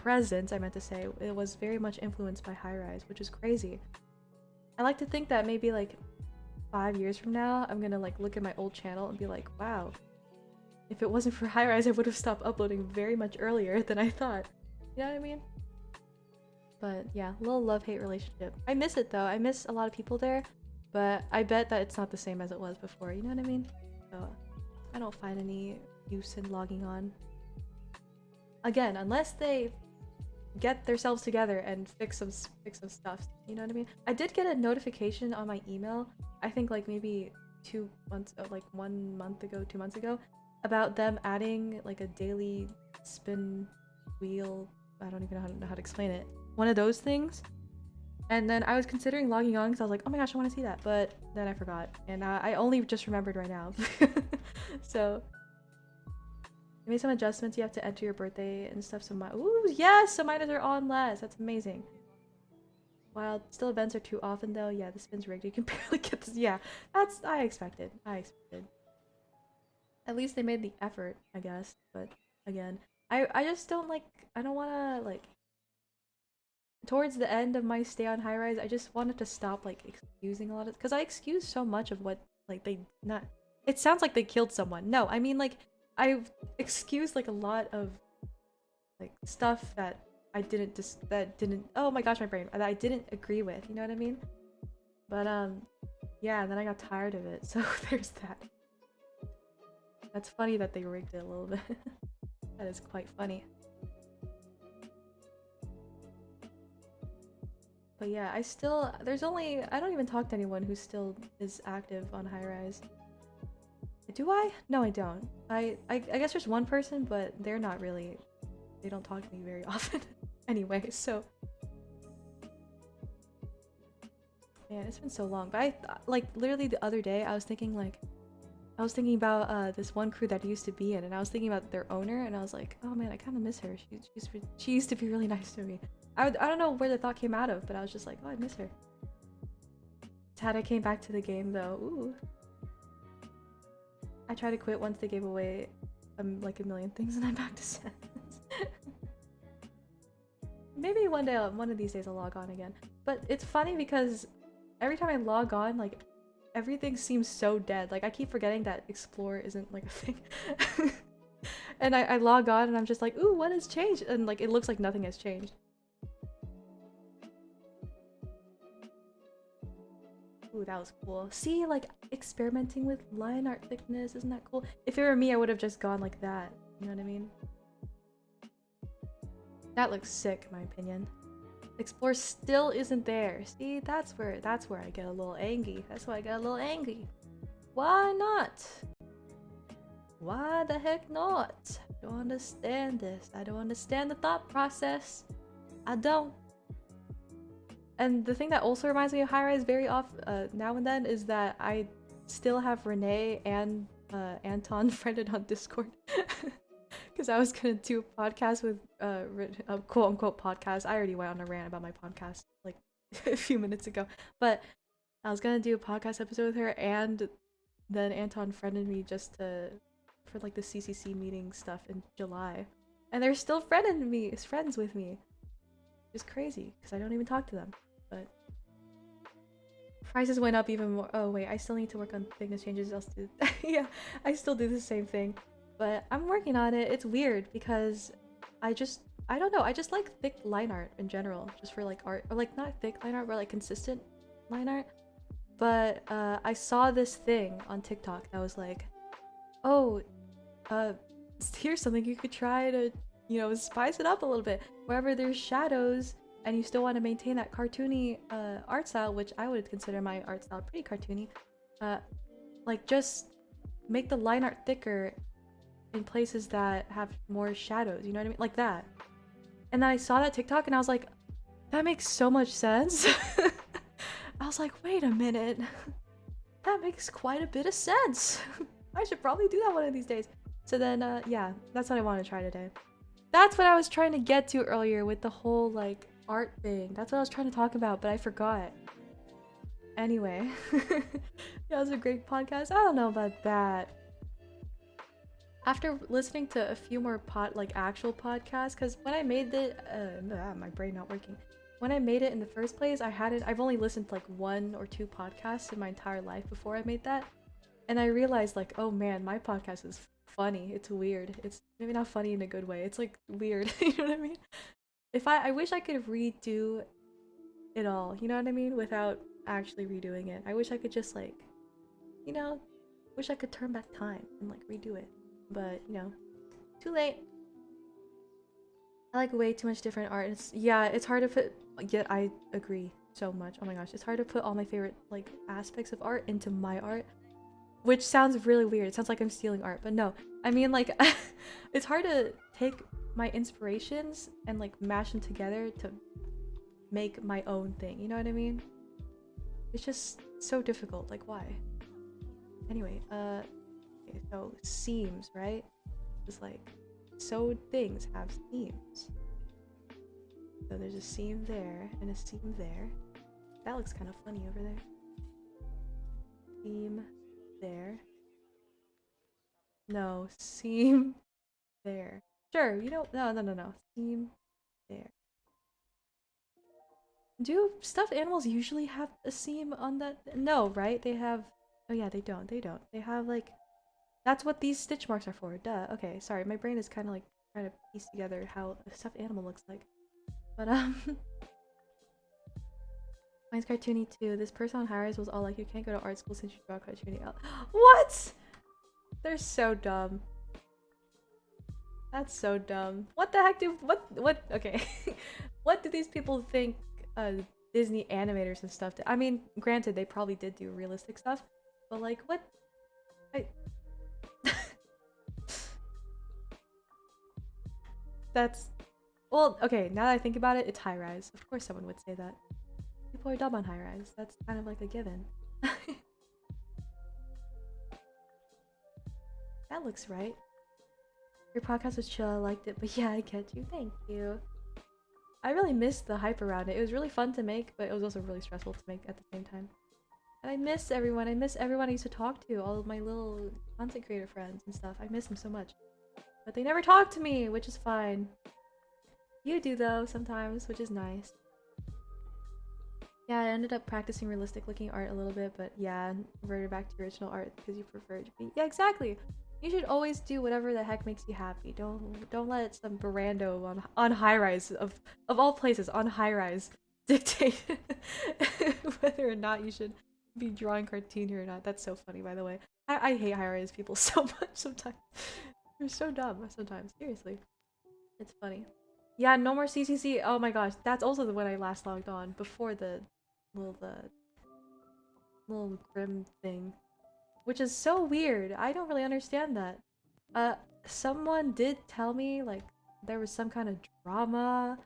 presence, I meant to say, it was very much influenced by High Rise, which is crazy. I like to think that maybe like 5 years from now, I'm gonna like look at my old channel and be like, wow, if it wasn't for High Rise, I would have stopped uploading very much earlier than I thought. You know what I mean? But yeah, little love-hate relationship. I miss it though. I miss a lot of people there, but I bet that it's not the same as it was before. You know what I mean? So I don't find any use in logging on. Again, unless they get themselves together and fix some stuff. You know what I mean? I did get a notification on my email, I think like maybe 2 months, like 1 month ago, 2 months ago, about them adding like a daily spin wheel. I don't even know how to explain it. One of those things. And then I was considering logging on because I was like, oh my gosh, I want to see that. But then I forgot. And I only just remembered right now. So I made some adjustments. You have to enter your birthday and stuff. So ooh, yes! So mine are on less. That's amazing. While still events are too often though. Yeah, the spin's rigged. You can barely get this. Yeah, that's, I expected. At least they made the effort, I guess. But again, I just don't like, I don't want to like, towards the end of my stay on High Rise, I just wanted to stop like excusing a lot of, because I excuse so much of what like they not It sounds like they killed someone. No, I mean like I've excused like a lot of like stuff that I didn't that didn't oh my gosh my brain that I didn't agree with, you know what I mean? But yeah, and then I got tired of it. So there's that. That's funny that they rigged it a little bit. That is quite funny. But yeah, I still I don't even talk to anyone who still is active on High Rise. Do I? No, I don't. I guess there's one person, but they're not really. They don't talk to me very often. Anyway, so man, it's been so long. But like literally the other day, I was thinking about this one crew that I used to be in, and I was thinking about their owner, and I was like, oh man, I kind of miss her. She used to be really nice to me. I don't know where the thought came out of, but I was just like, oh, I miss her. Sad I came back to the game though. Ooh. I tried to quit once they gave away like a million things, and I'm back to sadness. Maybe one of these days I'll log on again. But it's funny because every time I log on, like everything seems so dead. Like I keep forgetting that explore isn't like a thing. And I log on and I'm just like, ooh, what has changed? And like it looks like nothing has changed. Ooh, that was cool. See, like experimenting with line art thickness, isn't that cool? If it were me, I would have just gone like that. You know what I mean? That looks sick, in my opinion. Explore still isn't there. See, that's where I get a little angry. That's why I get a little angry. Why not? Why the heck not? I don't understand this. I don't understand the thought process. I don't. And the thing that also reminds me of High Rise very often, now and then, is that I still have Renee and Anton friended on Discord. Because I was gonna do a podcast with a quote unquote podcast. I already went on a rant about my podcast like a few minutes ago, but I was gonna do a podcast episode with her, and then Anton friended me just for like the CCC meeting stuff in July, and they're still friends with me. It's crazy because I don't even talk to them. But prices went up even more. Oh wait, I still need to work on thickness changes. Yeah, I still do the same thing. But I'm working on it. It's weird because I don't know, I just like thick line art in general, just for like art, or like not thick line art, but like consistent line art. But I saw this thing on TikTok that was like, oh, here's something you could try to, you know, spice it up a little bit. Wherever there's shadows and you still want to maintain that cartoony art style, which I would consider my art style pretty cartoony, like just make the line art thicker in places that have more shadows, you know what I mean? Like that. And then I saw that TikTok and I was like, that makes so much sense. I was like, wait a minute. That makes quite a bit of sense. I should probably do that one of these days. So then, yeah, that's what I want to try today. That's what I was trying to get to earlier with the whole, like, art thing. That's what I was trying to talk about, but I forgot. Anyway. That was a great podcast. I don't know about that. After listening to a few more actual podcasts, because when I made my brain not working. When I made it in the first place, I've only listened to like 1 or 2 podcasts in my entire life before I made that. And I realized like, oh man, my podcast is funny. It's weird. It's maybe not funny in a good way. It's like weird. You know what I mean? I wish I could redo it all, you know what I mean? Without actually redoing it. I wish I could just like, you know, wish I could turn back time and like redo it. But, you know, too late. I like way too much different art. It's hard to put, yet I agree so much. Oh my gosh, it's hard to put all my favorite like aspects of art into my art, which sounds really weird. It sounds like I'm stealing art, but no. I mean like, it's hard to take my inspirations and like mash them together to make my own thing. You know what I mean? It's just so difficult. Like why? Anyway, okay, so seams, right? Just like sewed things have seams. So there's a seam there and a seam there. That looks kind of funny over there. Seam there. No, seam there. Sure, you know, no. Seam there. Do stuffed animals usually have a seam on that? No, right? They have Oh yeah, they don't. They don't. They have like that's what these stitch marks are for. Duh. Okay, sorry. My brain is kind of like trying to piece together how a stuffed animal looks like. But mine's cartoony too. This person on high-rise was all like, "You can't go to art school since you draw cartoony." What? They're so dumb. That's so dumb. What the heck do what? Okay, what do these people think? Disney animators and stuff. I mean, granted, they probably did do realistic stuff, but like, what? I that's well, okay. Now that I think about it, it's high rise. Of course, someone would say that. People are dumb on high rise. That's kind of like a given. That looks right. Your podcast was chill. I liked it, but yeah, I get you. Thank you. I really missed the hype around it. It was really fun to make, but it was also really stressful to make at the same time. And I miss everyone. I miss everyone I used to talk to, all of my little content creator friends and stuff. I miss them so much. But they never talk to me, which is fine. You do though, sometimes, which is nice. Yeah, I ended up practicing realistic looking art a little bit, but yeah, reverted back to original art because you prefer it to be. Yeah, exactly. You should always do whatever the heck makes you happy. Don't let some barando on high rise of all places on high rise dictate whether or not you should be drawing cartoon or not. That's so funny, by the way. I hate high rise people so much sometimes. They're so dumb sometimes. Seriously, it's funny. Yeah, no more CCC. Oh my gosh, that's also the when I last logged on before the little grim thing, which is so weird. I don't really understand that. Uh, someone did tell me like there was some kind of drama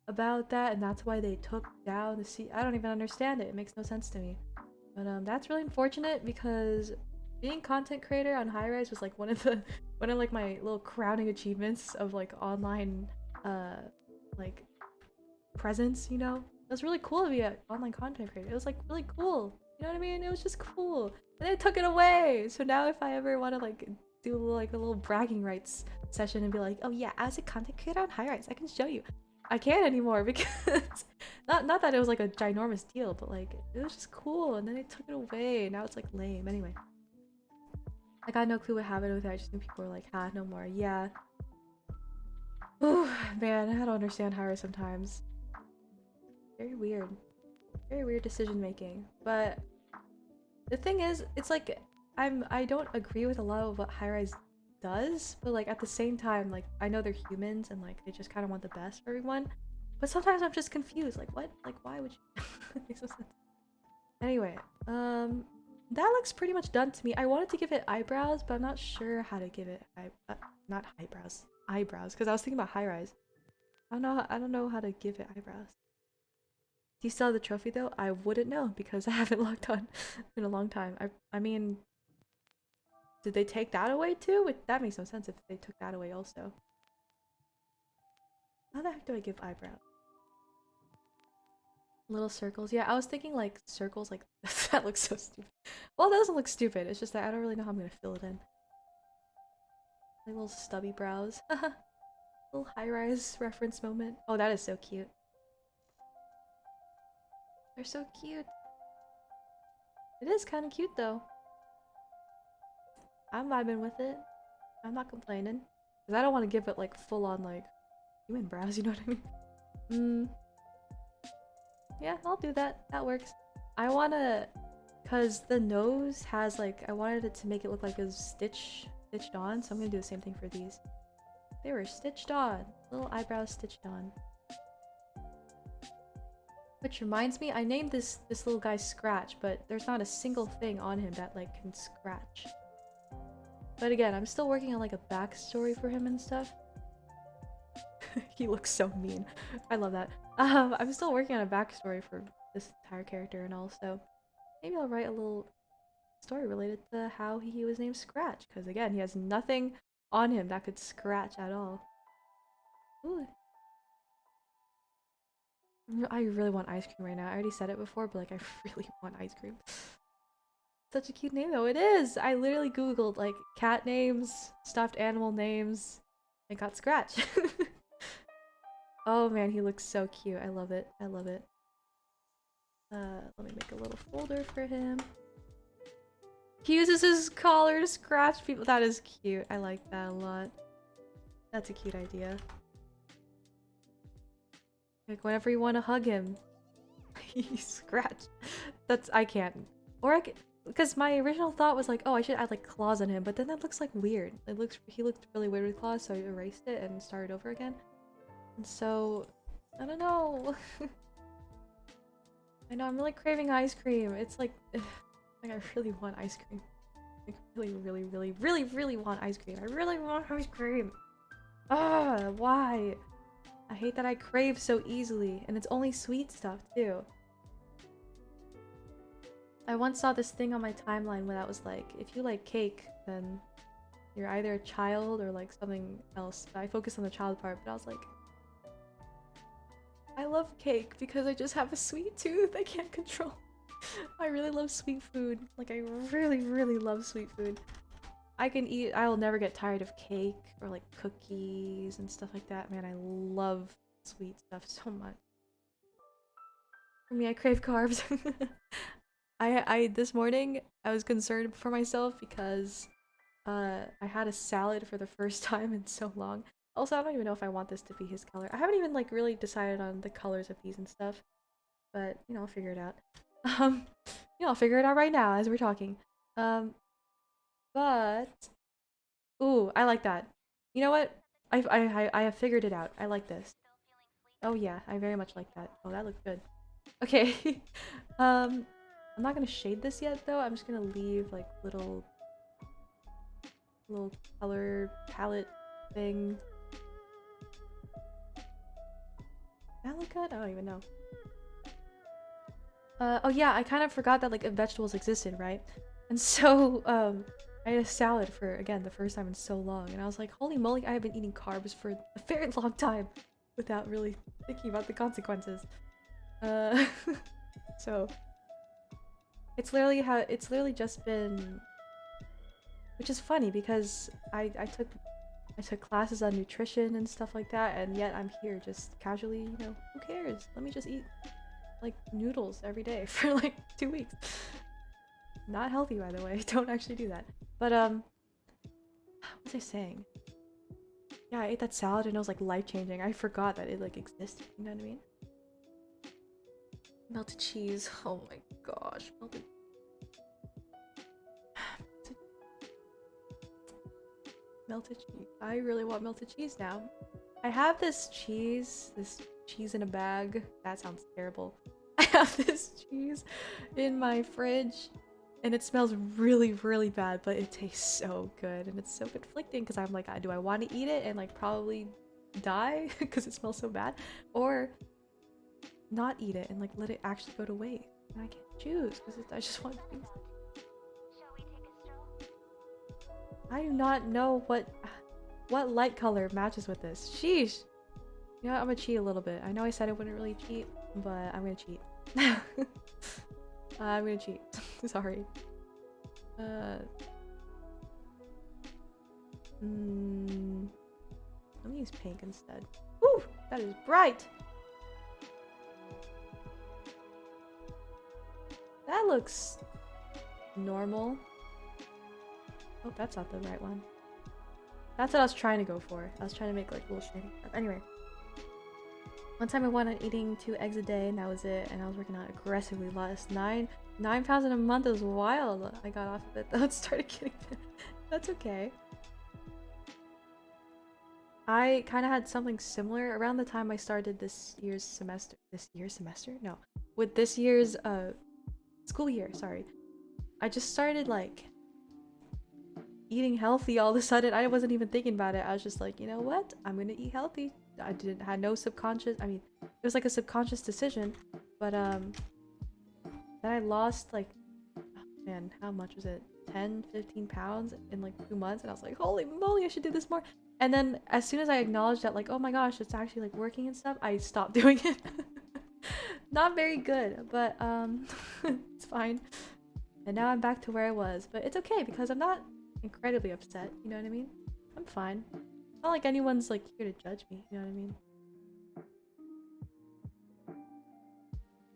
about that, and that's why they took down the C. I don't even understand it. It makes no sense to me. But that's really unfortunate because being content creator on high rise was like one of like my little crowning achievements of like online uh like presence, you know? It was really cool to be an online content creator. It was like really cool. You know what I mean? It was just cool. And they took it away. So now if I ever want to like do like a little bragging rights session and be like, oh yeah, as a content creator on high rise, I can show you. I can't anymore because not that it was like a ginormous deal, but like it was just cool and then they took it away and now it's like lame. Anyway. I got no clue what happened with it. I just knew people were like, ha, no more. Yeah. Ooh, man, I don't understand high rise sometimes. Very weird. Very weird decision making. But the thing is, it's like I don't agree with a lot of what high-rise does, but like at the same time, like I know they're humans and like they just kind of want the best for everyone. But sometimes I'm just confused. Like what? Like why would you? It makes no sense. Anyway, that looks pretty much done to me. I wanted to give it eyebrows, but I'm not sure how to give it not eyebrows. Eyebrows, because I was thinking about high-rise. I don't know how to give it eyebrows. Do you still have the trophy though? I wouldn't know because I haven't logged on in a long time. I mean, did they take that away too? That makes no sense if they took that away also. How the heck do I give eyebrows? Little circles. Yeah, I was thinking like circles like that looks so stupid. Well, that doesn't look stupid. It's just that I don't really know how I'm gonna fill it in. Like little stubby brows. Little high-rise reference moment. Oh, that is so cute. They're so cute. It is kind of cute though. I'm vibing with it. I'm not complaining. Because I don't want to give it like full on like human brows, you know what I mean? Yeah, I'll do that. That works. I wanna, cause the nose has like, I wanted it to make it look like it was stitched on, so I'm gonna do the same thing for these. They were stitched on. Little eyebrows stitched on. Which reminds me, I named this little guy Scratch, but there's not a single thing on him that like can scratch. But again, I'm still working on like a backstory for him and stuff. He looks so mean. I love that. I'm still working on a backstory for this entire character and all, so maybe I'll write a little story related to how he was named Scratch, because again, he has nothing on him that could scratch at all. Ooh. I really want ice cream right now. I already said it before, but like I really want ice cream. Such a cute name though. It is! I literally googled like cat names, stuffed animal names, and got Scratch. Oh man, he looks so cute. I love it. I love it. Let me make a little folder for him. He uses his collar to scratch people. That is cute. I like that a lot. That's a cute idea. Like whenever you want to hug him, he scratch. I can't. Or I can, because my original thought was like, oh, I should add like claws on him, but then that looks like weird. He looked really weird with claws, so I erased it and started over again. And so, I don't know. I know I'm really craving ice cream. It's like, like I really want ice cream. Like really want ice cream. I really want ice cream. Ah, why? I hate that I crave so easily, and it's only sweet stuff too. I once saw this thing on my timeline where that was like, if you like cake, then you're either a child or like something else. But I focused on the child part, but I was like, I love cake because I just have a sweet tooth I can't control. I really love sweet food. Like, I really love sweet food. I will never get tired of cake or like cookies and stuff like that. Man, I love sweet stuff so much. For me, I crave carbs. This morning, I was concerned for myself because I had a salad for the first time in so long. Also, I don't even know if I want this to be his color. I haven't even like really decided on the colors of these and stuff. But, you know, I'll figure it out. You know, I'll figure it out right now as we're talking. But ooh, I like that. You know what? I have figured it out. I like this. Oh yeah, I very much like that. Oh, that looks good. Okay. I'm not gonna shade this yet though. I'm just gonna leave like little color palette thing. That look good? I don't even know. Oh yeah, I kind of forgot that like vegetables existed, right? And so I had a salad for again the first time in so long, and I was like, holy moly, I have been eating carbs for a very long time without really thinking about the consequences. So it's literally just been, which is funny because I took classes on nutrition and stuff like that, and yet I'm here just casually, you know, who cares? Let me just eat like noodles every day for like 2 weeks. Not healthy, by the way. Don't actually do that. But what was I saying? Yeah, I ate that salad and it was like life-changing. I forgot that it like existed, you know what I mean? Melted cheese. Oh my gosh. Melted cheese. I really want melted cheese now. I have this cheese in a bag. That sounds terrible. I have this cheese in my fridge and it smells really bad, but it tastes so good and it's so conflicting because I'm like, do I want to eat it and like probably die because it smells so bad, or not eat it and like let it actually go to waste? And I can't choose because I just want things. I do not know what light color matches with this. Sheesh. You know what? I'm gonna cheat a little bit. I know I said I wouldn't really cheat, but I'm gonna cheat. I'm gonna cheat. Sorry. Let me use pink instead. Woo! That is bright! That looks normal. Oh, that's not the right one. That's what I was trying to go for. I was trying to make like little shiny stuff. Anyway. One time I went on eating 2 eggs a day and that was it, and I was working out aggressively. Lost 9 pounds in a month. It was wild. I got off of it though and started getting fit. That's okay. I kind of had something similar around the time I started this year's semester. No. With this year's school year, sorry. I just started like eating healthy all of a sudden. I wasn't even thinking about it. I was just like, you know what? I'm gonna eat healthy. I had no subconscious, I mean, it was like a subconscious decision, but then I lost like, oh man, how much was it? 10-15 pounds in like 2 months, and I was like, holy moly, I should do this more. And then as soon as I acknowledged that, like, oh my gosh, it's actually like working and stuff, I stopped doing it. Not very good, but it's fine. And now I'm back to where I was, but it's okay because I'm not incredibly upset, you know what I mean? I'm fine. Not like anyone's like here to judge me, you know what I mean?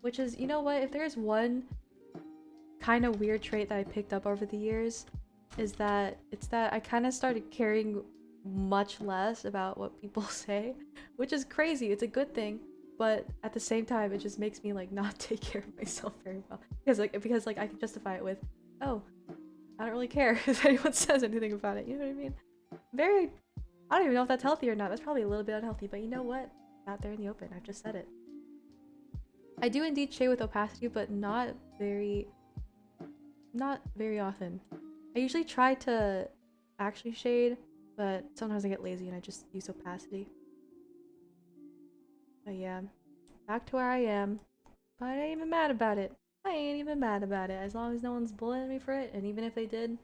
Which is, you know what, if there's one kind of weird trait that I picked up over the years is that I kind of started caring much less about what people say, which is crazy. It's a good thing, but at the same time, it just makes me like not take care of myself very well because like I can justify it with, oh, I don't really care if anyone says anything about it. You know what I mean? Very. I don't even know if that's healthy or not. That's probably a little bit unhealthy, but you know what? Out there in the open, I've just said it. I do indeed shade with opacity, but not very often. I usually try to actually shade, but sometimes I get lazy and I just use opacity. But yeah, back to where I am. But I ain't even mad about it. I ain't even mad about it. As long as no one's bullying me for it, and even if they did,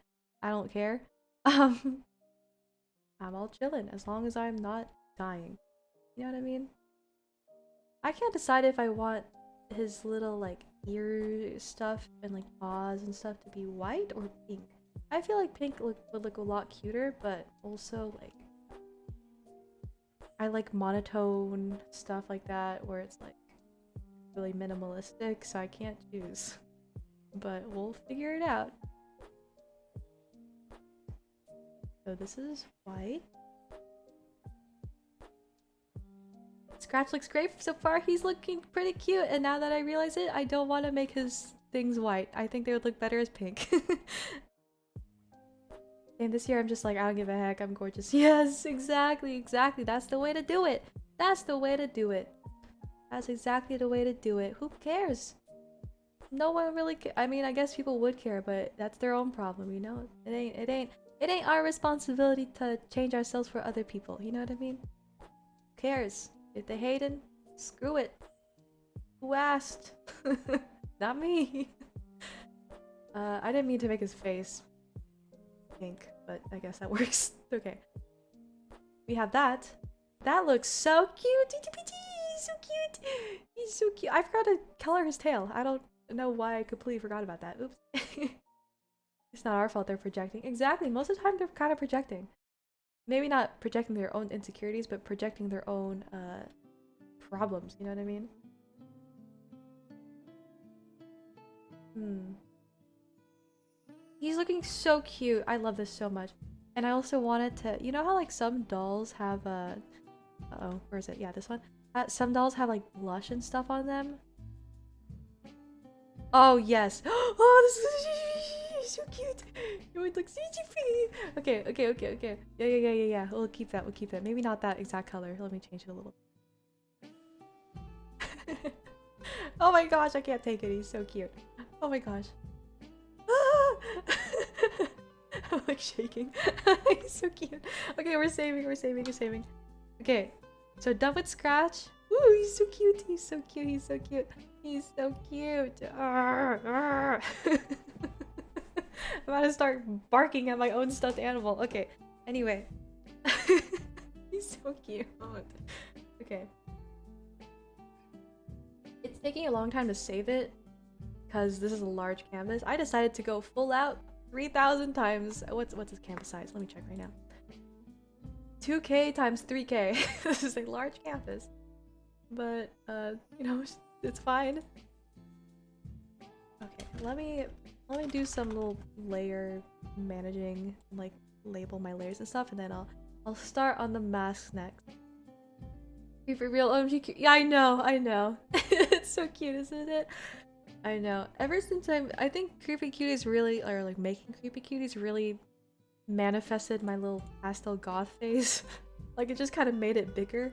I don't care. I'm all chilling as long as I'm not dying. You know what I mean? I can't decide if I want his little like ear stuff and like paws and stuff to be white or pink. I feel like pink would look a lot cuter, but also like I like monotone stuff like that where it's like really minimalistic, so I can't choose. But we'll figure it out. So this is white. Scratch looks great so far. He's looking pretty cute, and now that I realize it, I don't want to make his things white. I think they would look better as pink. And this year I'm just like, I don't give a heck, I'm gorgeous. Yes, exactly. That's the way to do it. That's the way to do it. That's exactly the way to do it. Who cares? No one really I mean, I guess people would care, but that's their own problem, you know? It ain't our responsibility to change ourselves for other people, you know what I mean? Who cares? If they hating, screw it. Who asked? Not me. I didn't mean to make his face pink, but I guess that works. Okay. We have that. That looks so cute. He's so cute. He's so cute. I forgot to color his tail. I don't know why I completely forgot about that. Oops. It's not our fault they're projecting. Exactly. Most of the time they're kind of projecting. Maybe not projecting their own insecurities, but projecting their own problems. You know what I mean? He's looking so cute. I love this so much. And I also wanted to, you know how like some dolls have uh-oh, where is it? Yeah, this one. Some dolls have like blush and stuff on them. Oh yes. Oh, this is so cute. It would look so cute. Okay. Yeah. We'll keep that. Maybe not that exact color. Let me change it a little. Oh my gosh, I can't take it. He's so cute. Oh my gosh. I'm like shaking. He's so cute. Okay, we're saving. Okay, so done with Scratch. Ooh, he's so cute. I'm about to start barking at my own stuffed animal. Okay, anyway. He's so cute. Okay. It's taking a long time to save it because this is a large canvas. I decided to go full out 3,000 times. What's this canvas size? Let me check right now. 2K times 3K. This is a large canvas, but you know, it's fine. Okay, let me do some little layer managing, like label my layers and stuff, and then I'll start on the masks next. For real, OMG. Yeah, I know. It's so cute, isn't it? I know. Ever since I think Creepy Cuties really, or like making Creepy Cuties really manifested my little pastel goth phase. Like it just kind of made it bigger.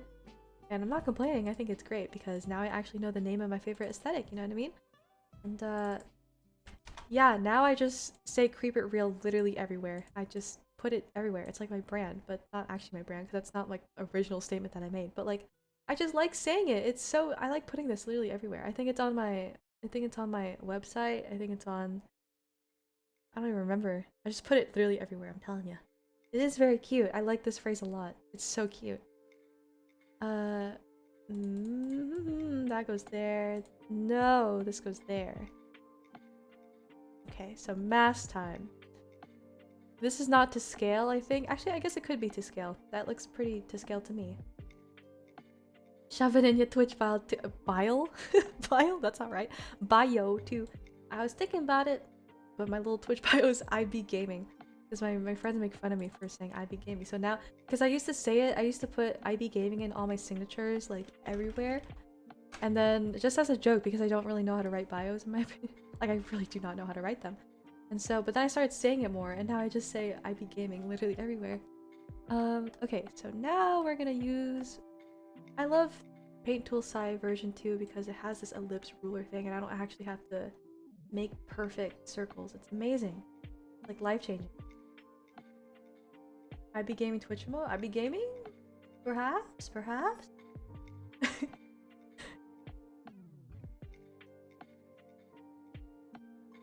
And I'm not complaining, I think it's great because now I actually know the name of my favorite aesthetic, you know what I mean? And yeah, now I just say Creep It Real literally everywhere. I just put it everywhere. It's like my brand, but not actually my brand because that's not like original statement that I made. But like, I just like saying it. It's so, I like putting this literally everywhere. I think it's on my website. I think it's on, I don't even remember. I just put it literally everywhere, I'm telling you. It is very cute. I like this phrase a lot. It's so cute. That goes there. No, this goes there. Okay, so mass time. This is not to scale, I think. Actually, I guess it could be to scale. That looks pretty to scale to me. Shove it in your Twitch file to bile? Bile? That's not right. Bio too. I was thinking about it. but my little Twitch bio is IB Gaming. Because my friends make fun of me for saying IB Gaming. So now, because I used to say it, I used to put IB Gaming in all my signatures, like, everywhere. And then, just as a joke, because I don't really know how to write bios in my opinion. Like, I really do not know how to write them. And so, but then I started saying it more, and now I just say IB Gaming literally everywhere. Okay, so now we're gonna use... I love Paint Tool Sai version 2 because it has this ellipse ruler thing, and I don't actually have to make perfect circles. It's amazing. Like, life-changing. IB Gaming Twitch mode? IB Gaming? Perhaps? Perhaps?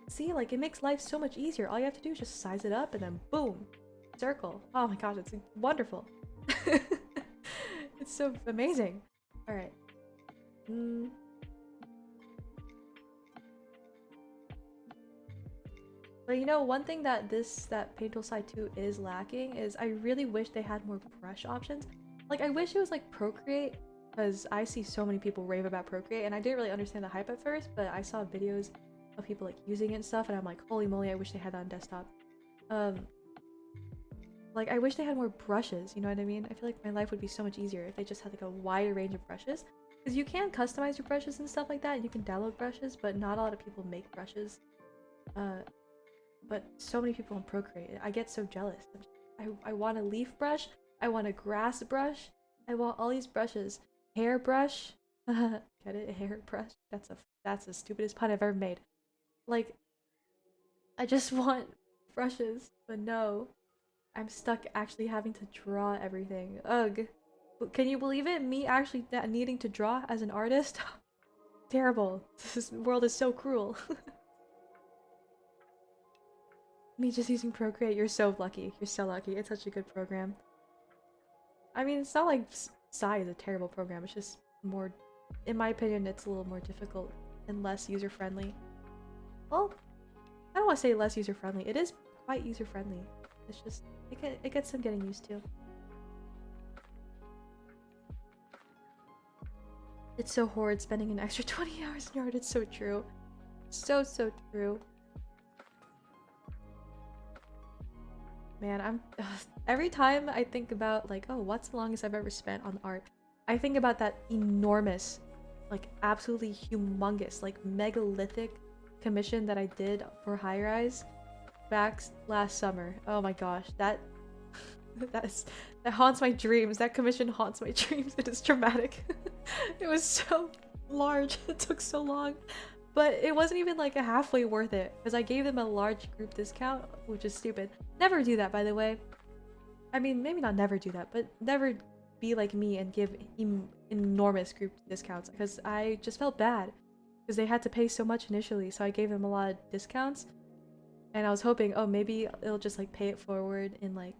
See, like, it makes life so much easier. All you have to do is just size it up and then boom! Circle. Oh my gosh, it's wonderful. It's so amazing. Alright. But you know, one thing that Paint Tool Sai 2 is lacking is I really wish they had more brush options. Like, I wish it was like Procreate, because I see so many people rave about Procreate, and I didn't really understand the hype at first, but I saw videos of people like using it and stuff, and I'm like, holy moly, I wish they had that on desktop. Like, I wish they had more brushes, you know what I mean? I feel like my life would be so much easier if they just had like a wider range of brushes. Because you can customize your brushes and stuff like that, and you can download brushes, but not a lot of people make brushes. But so many people on Procreate. I get so jealous. I want a leaf brush, I want a grass brush, I want all these brushes. Hair brush. Get it? Hair brush? That's the stupidest pun I've ever made. Like, I just want brushes, but no. I'm stuck actually having to draw everything. Ugh. Can you believe it? Me actually needing to draw as an artist? Terrible. This world is so cruel. Me just using Procreate, you're so lucky. You're so lucky. It's such a good program. I mean, it's not like Sai is a terrible program. It's just more, in my opinion, it's a little more difficult and less user-friendly. Well, I don't want to say less user-friendly. It is quite user-friendly. It's just, it gets some getting used to. It's so horrid spending an extra 20 hours in art. It's so true. So true. Man, every time I think about like, oh, what's the longest I've ever spent on art, I think about that enormous, like absolutely humongous, like megalithic commission that I did for High Rise back last summer. Oh my gosh, that haunts my dreams. That commission haunts my dreams. It is traumatic. It was so large. It took so long. But it wasn't even like a halfway worth it, because I gave them a large group discount, which is stupid. Never do that, by the way. I mean, maybe not never do that, but never be like me and give enormous group discounts, because I just felt bad. Because they had to pay so much initially, so I gave them a lot of discounts. And I was hoping, oh, maybe it'll just like pay it forward in like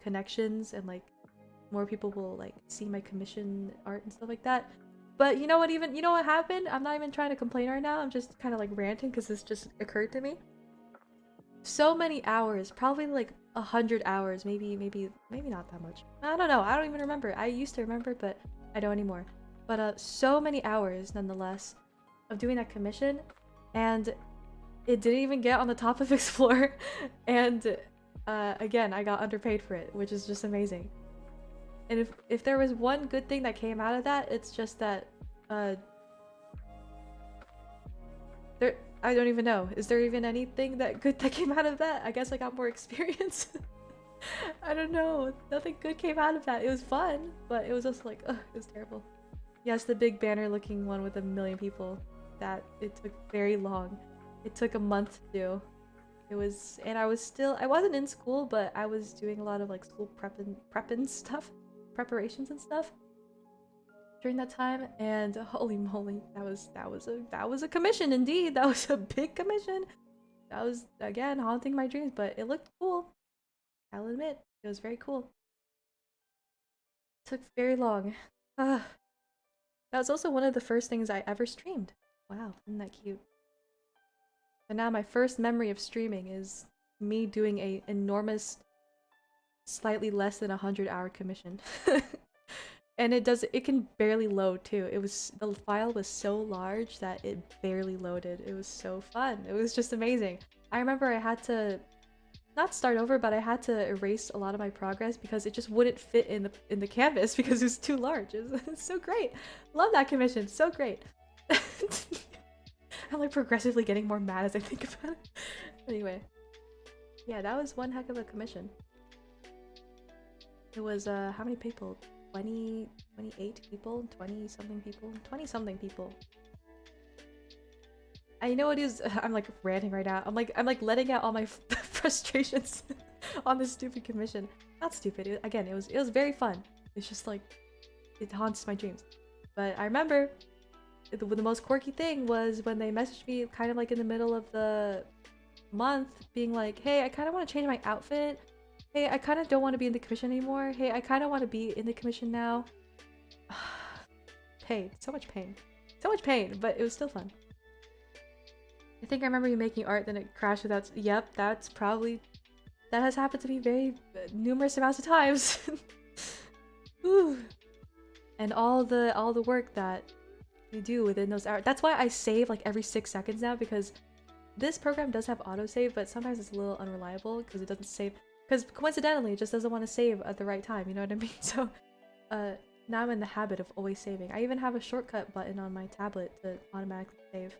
connections, and like more people will like see my commission art and stuff like that. But you know what happened? I'm not even trying to complain right now. I'm just kind of like ranting because this just occurred to me. So many hours, probably like 100 hours, maybe not that much. I don't know. I don't even remember. I used to remember, but I don't anymore. But so many hours nonetheless of doing that commission, and it didn't even get on the top of Explore. And again, I got underpaid for it, which is just amazing. And if there was one good thing that came out of that, it's just that I don't even know. Is there even anything that good that came out of that? I guess I got more experience. I don't know. Nothing good came out of that. It was fun, but it was also like, ugh, it was terrible. Yes, the big banner looking one with 1 million people. That it took very long. It took a month to do. It was, and I wasn't in school, but I was doing a lot of like school prepping stuff. Preparations and stuff during that time, and holy moly, that was a commission indeed. That was a big commission. That was again haunting my dreams, but it looked cool. I'll admit, it was very cool. It took very long. That was also one of the first things I ever streamed. Wow, isn't that cute? But now my first memory of streaming is me doing a enormous, slightly less than 100-hour commission. And it can barely load too. The file was so large that it barely loaded. It was so fun. It was just amazing. I remember I had to not start over, but I had to erase a lot of my progress because it just wouldn't fit in the canvas because it was too large. It's so great. Love that commission. So great. I'm like progressively getting more mad as I think about it. Anyway. Yeah, that was one heck of a commission. It was how many people? 28 people? 20 something people? 20 something people. I know it is. I'm like ranting right now. I'm like letting out all my frustrations on this stupid commission. Not stupid. It was very fun. It's just like it haunts my dreams. But I remember the most quirky thing was when they messaged me kind of like in the middle of the month, being like, "Hey, I kind of want to change my outfit. Hey, I kind of don't want to be in the commission anymore. Hey, I kind of want to be in the commission now." Pain. So much pain. So much pain, but it was still fun. I think I remember you making art, then it crashed without. Yep, that has happened to me very numerous amounts of times. And all the work that you do within those hours. That's why I save like every 6 seconds now, because this program does have autosave, but sometimes it's a little unreliable because it doesn't save. Because coincidentally, it just doesn't want to save at the right time. You know what I mean? So, now I'm in the habit of always saving. I even have a shortcut button on my tablet to automatically save.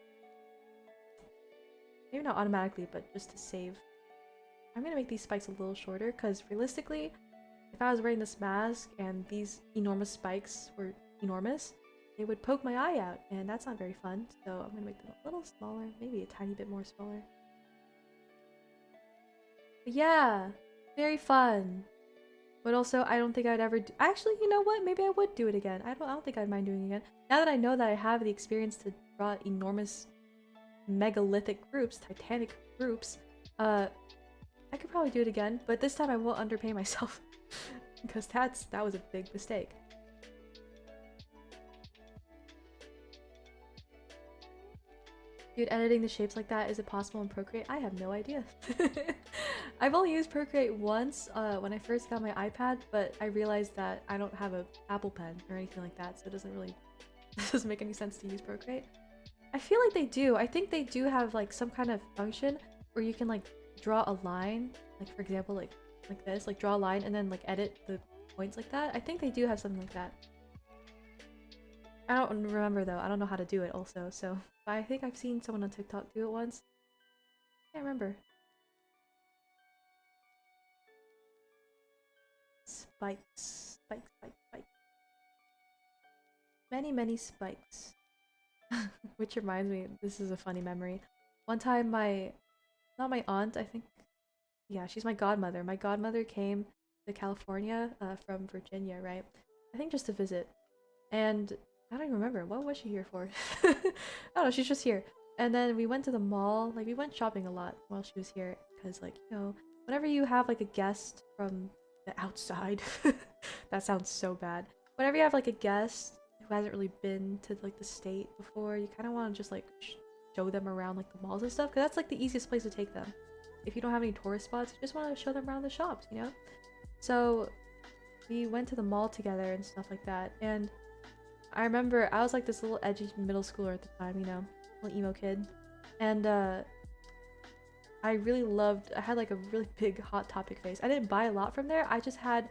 Maybe not automatically, but just to save. I'm gonna make these spikes a little shorter because realistically, if I was wearing this mask and these enormous spikes were enormous, they would poke my eye out, and that's not very fun. So I'm gonna make them a little smaller, maybe a tiny bit more smaller. But yeah, very fun. But also, I don't think I'd ever do. Actually, you know what? Maybe I would do it again. I don't think I'd mind doing it again. Now that I know that I have the experience to draw enormous megalithic groups, titanic groups, I could probably do it again, but this time I won't underpay myself because that was a big mistake. Dude, editing the shapes like that, is it possible in Procreate? I have no idea. I've only used Procreate once when I first got my iPad, but I realized that I don't have an Apple Pen or anything like that, so it doesn't make any sense to use Procreate. I feel like they do. I think they do have like some kind of function where you can like draw a line, like for example, like this, like draw a line and then like edit the points like that. I think they do have something like that. I don't remember though. I don't know how to do it also, so but I think I've seen someone on TikTok do it once. I can't remember. Spikes. Spikes, spikes, spikes. Many, many spikes. Which reminds me, this is a funny memory. One time not my aunt, I think, yeah, she's my godmother. My godmother came to California from Virginia, right? I think just to visit. And I don't even remember. What was she here for? I don't know, she's just here. And then we went to the mall. Like, we went shopping a lot while she was here. Because, like, you know, whenever you have, like, a guest from the outside. That sounds so bad. Whenever you have, like, a guest who hasn't really been to, like, the state before, you kind of want to just, like, show them around, like, the malls and stuff. Because that's, like, the easiest place to take them. If you don't have any tourist spots, you just want to show them around the shops, you know? So, we went to the mall together and stuff like that. And I remember I was like this little edgy middle schooler at the time, you know, little emo kid, and I had like a really big Hot Topic face. I didn't buy a lot from there, I just had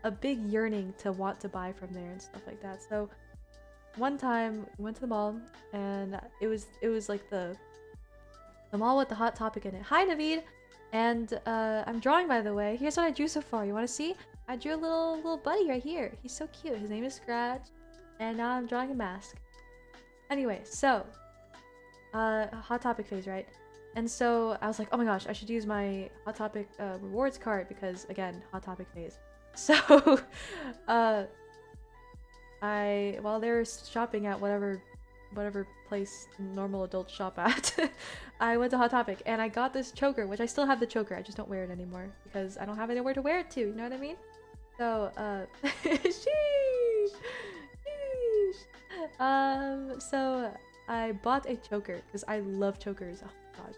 a big yearning to want to buy from there and stuff like that. So one time we went to the mall and it was like the mall with the Hot Topic in it. Hi Naveed! And I'm drawing, by the way. Here's what I drew so far. You want to see? I drew a little buddy right here. He's so cute. His name is Scratch. And now I'm drawing a mask. Anyway, so Hot Topic phase, right? And so I was like, oh my gosh, I should use my Hot Topic rewards card because, again, Hot Topic phase. So while they were shopping at whatever place normal adults shop at, I went to Hot Topic and I got this choker, which I still have the choker. I just don't wear it anymore because I don't have anywhere to wear it to. You know what I mean? So sheesh. So I bought a choker because I love chokers. Oh my gosh.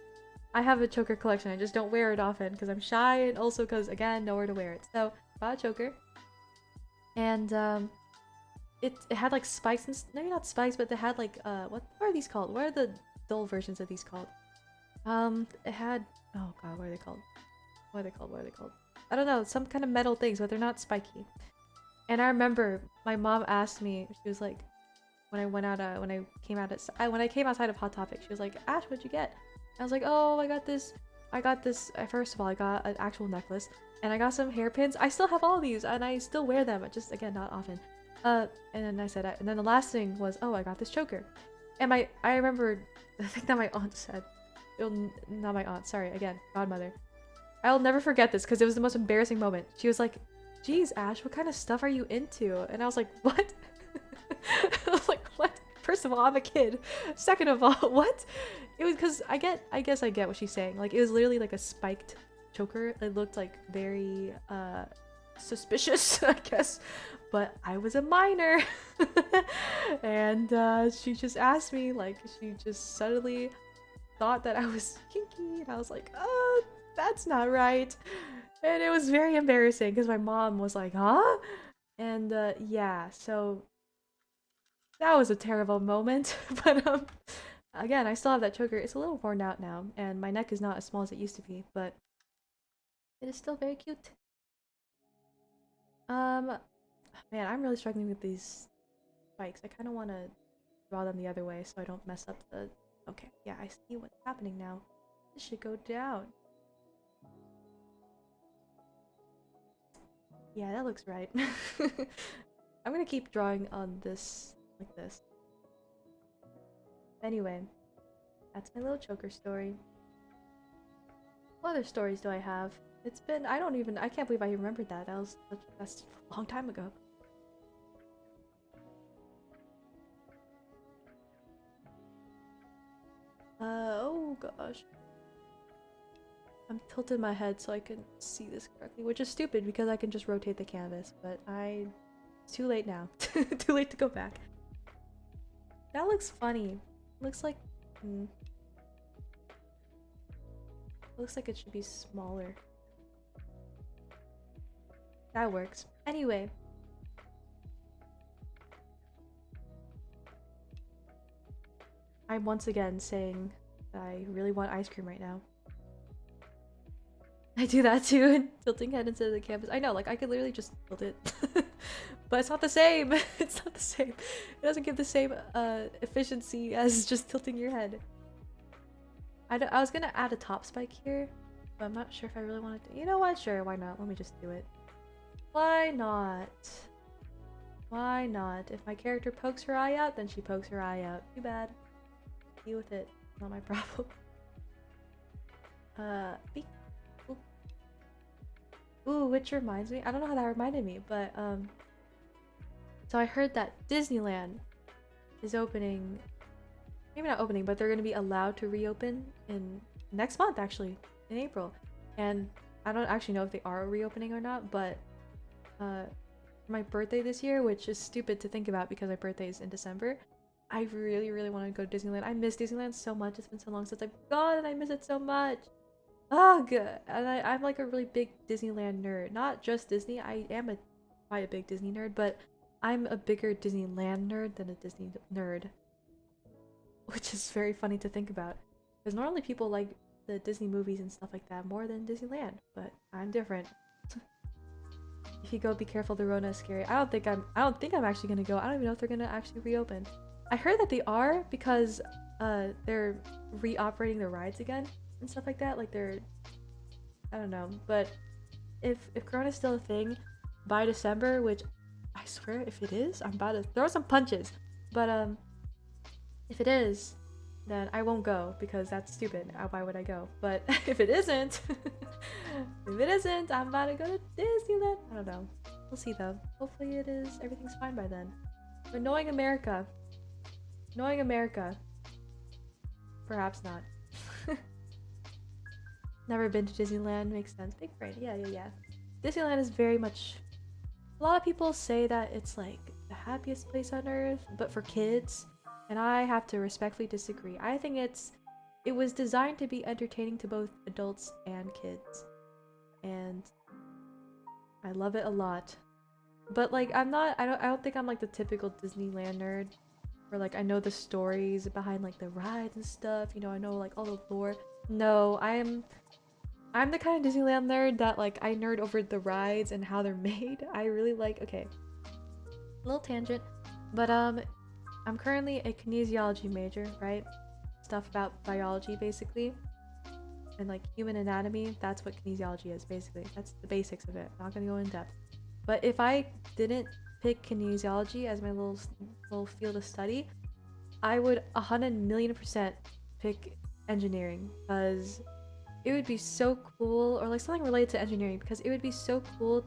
I have a choker collection. I just don't wear it often because I'm shy and also because, again, nowhere to wear it. So bought a choker. And it had like spikes and maybe not spikes, but they had like what are these called? What are the dull versions of these called? It had, oh god, what are they called? What are they called? What are they called? I don't know, some kind of metal things, but they're not spiky. And I remember my mom asked me, she was like, when I went out, when I came out, when I came outside of Hot Topic, she was like, Ash, what'd you get? I was like, oh, I got this. First of all, I got an actual necklace, and I got some hairpins. I still have all these, and I still wear them, just again, not often. And then I said, and then the last thing was, oh, I got this choker. And I remember the thing that my aunt said. Not my aunt, sorry, again, godmother. I'll never forget this because it was the most embarrassing moment. She was like, geez, Ash, what kind of stuff are you into? And I was like, what? I was like, what? First of all, I'm a kid. Second of all, what? It was because I guess I get what she's saying. Like, it was literally like a spiked choker. It looked like very suspicious, I guess. But I was a minor. And she just asked me, like, she just suddenly thought that I was kinky. And I was like, oh, that's not right. And it was very embarrassing because my mom was like, huh? And yeah, so that was a terrible moment. But again, I still have that choker. It's a little worn out now, and my neck is not as small as it used to be, but it is still very cute. Man, I'm really struggling with these spikes. I kind of want to draw them the other way so I don't mess up the... Okay, yeah, I see what's happening now. This should go down. Yeah, that looks right. I'm gonna keep drawing on this like this. Anyway, that's my little choker story. What other stories do I have? It's been, I can't believe I remembered that. That's a long time ago. Oh gosh. I'm tilting my head so I can see this correctly, which is stupid because I can just rotate the canvas, but it's too late now. Too late to go back. That looks funny. Looks like, looks like it should be smaller. That works. Anyway. I'm once again saying that I really want ice cream right now. I do that too, tilting head instead of the canvas. I know, like, I could literally just tilt it. But it's not the same! It's not the same. It doesn't give the same efficiency as just tilting your head. I was gonna add a top spike here, but I'm not sure if I really want to. You know what? Sure, why not? Let me just do it. Why not? Why not? If my character pokes her eye out, then she pokes her eye out. Too bad. Deal with it. Not my problem. Beep. Ooh, which reminds me, I don't know how that reminded me, but so I heard that Disneyland is opening, maybe not opening, but they're going to be allowed to reopen in next month, actually, in April. And I don't actually know if they are reopening or not, but my birthday this year, which is stupid to think about because my birthday is in December, I really, really want to go to Disneyland. I miss Disneyland so much. It's been so long since I've gone and I miss it so much. Ugh! And I'm like a really big Disneyland nerd. Not just Disney. I am quite a big Disney nerd, but I'm a bigger Disneyland nerd than a Disney nerd. Which is very funny to think about. Because normally people like the Disney movies and stuff like that more than Disneyland, but I'm different. If you go, be careful, the Rona is scary. I don't think I'm actually gonna go. I don't even know if they're gonna actually reopen. I heard that they are because they're reoperating the rides again and stuff like that. Like I don't know, but if Corona's still a thing by December, which I swear if it is, I'm about to throw some punches. But if it is, then I won't go because that's stupid. Why would I go? But if it isn't, I'm about to go to Disneyland. I don't know. We'll see though. Hopefully it is. Everything's fine by then. But knowing America, perhaps not. Never been to Disneyland, makes sense. Big brain, yeah. Disneyland is very much... A lot of people say that it's like the happiest place on earth, but for kids, and I have to respectfully disagree. I think it was designed to be entertaining to both adults and kids, and I love it a lot. But like I don't think I'm like the typical Disneyland nerd where like I know the stories behind like the rides and stuff, you know, I know like all the lore. No, I'm the kind of Disneyland nerd that like I nerd over the rides and how they're made. I really like, okay, little tangent, but I'm currently a kinesiology major, right? Stuff about biology basically. And like human anatomy, that's what kinesiology is basically. That's the basics of it. I'm not gonna go in depth. But if I didn't pick kinesiology as my little field of study, I would 100,000,000% pick engineering because it would be so cool, or like something related to engineering, because it would be so cool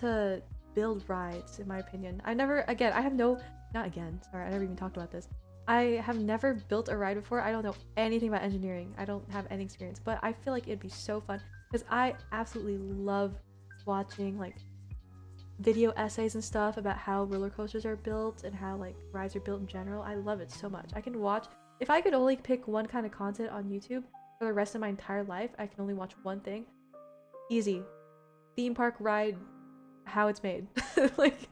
to build rides, in my opinion. I have no, not again, sorry, I never even talked about this. I have never built a ride before. I don't know anything about engineering. I don't have any experience, but I feel like it'd be so fun because I absolutely love watching like video essays and stuff about how roller coasters are built and how like rides are built in general. I love it so much. I can watch, if I could only pick one kind of content on YouTube for the rest of my entire life, I can only watch one thing. Easy. Theme park ride, how it's made. Like,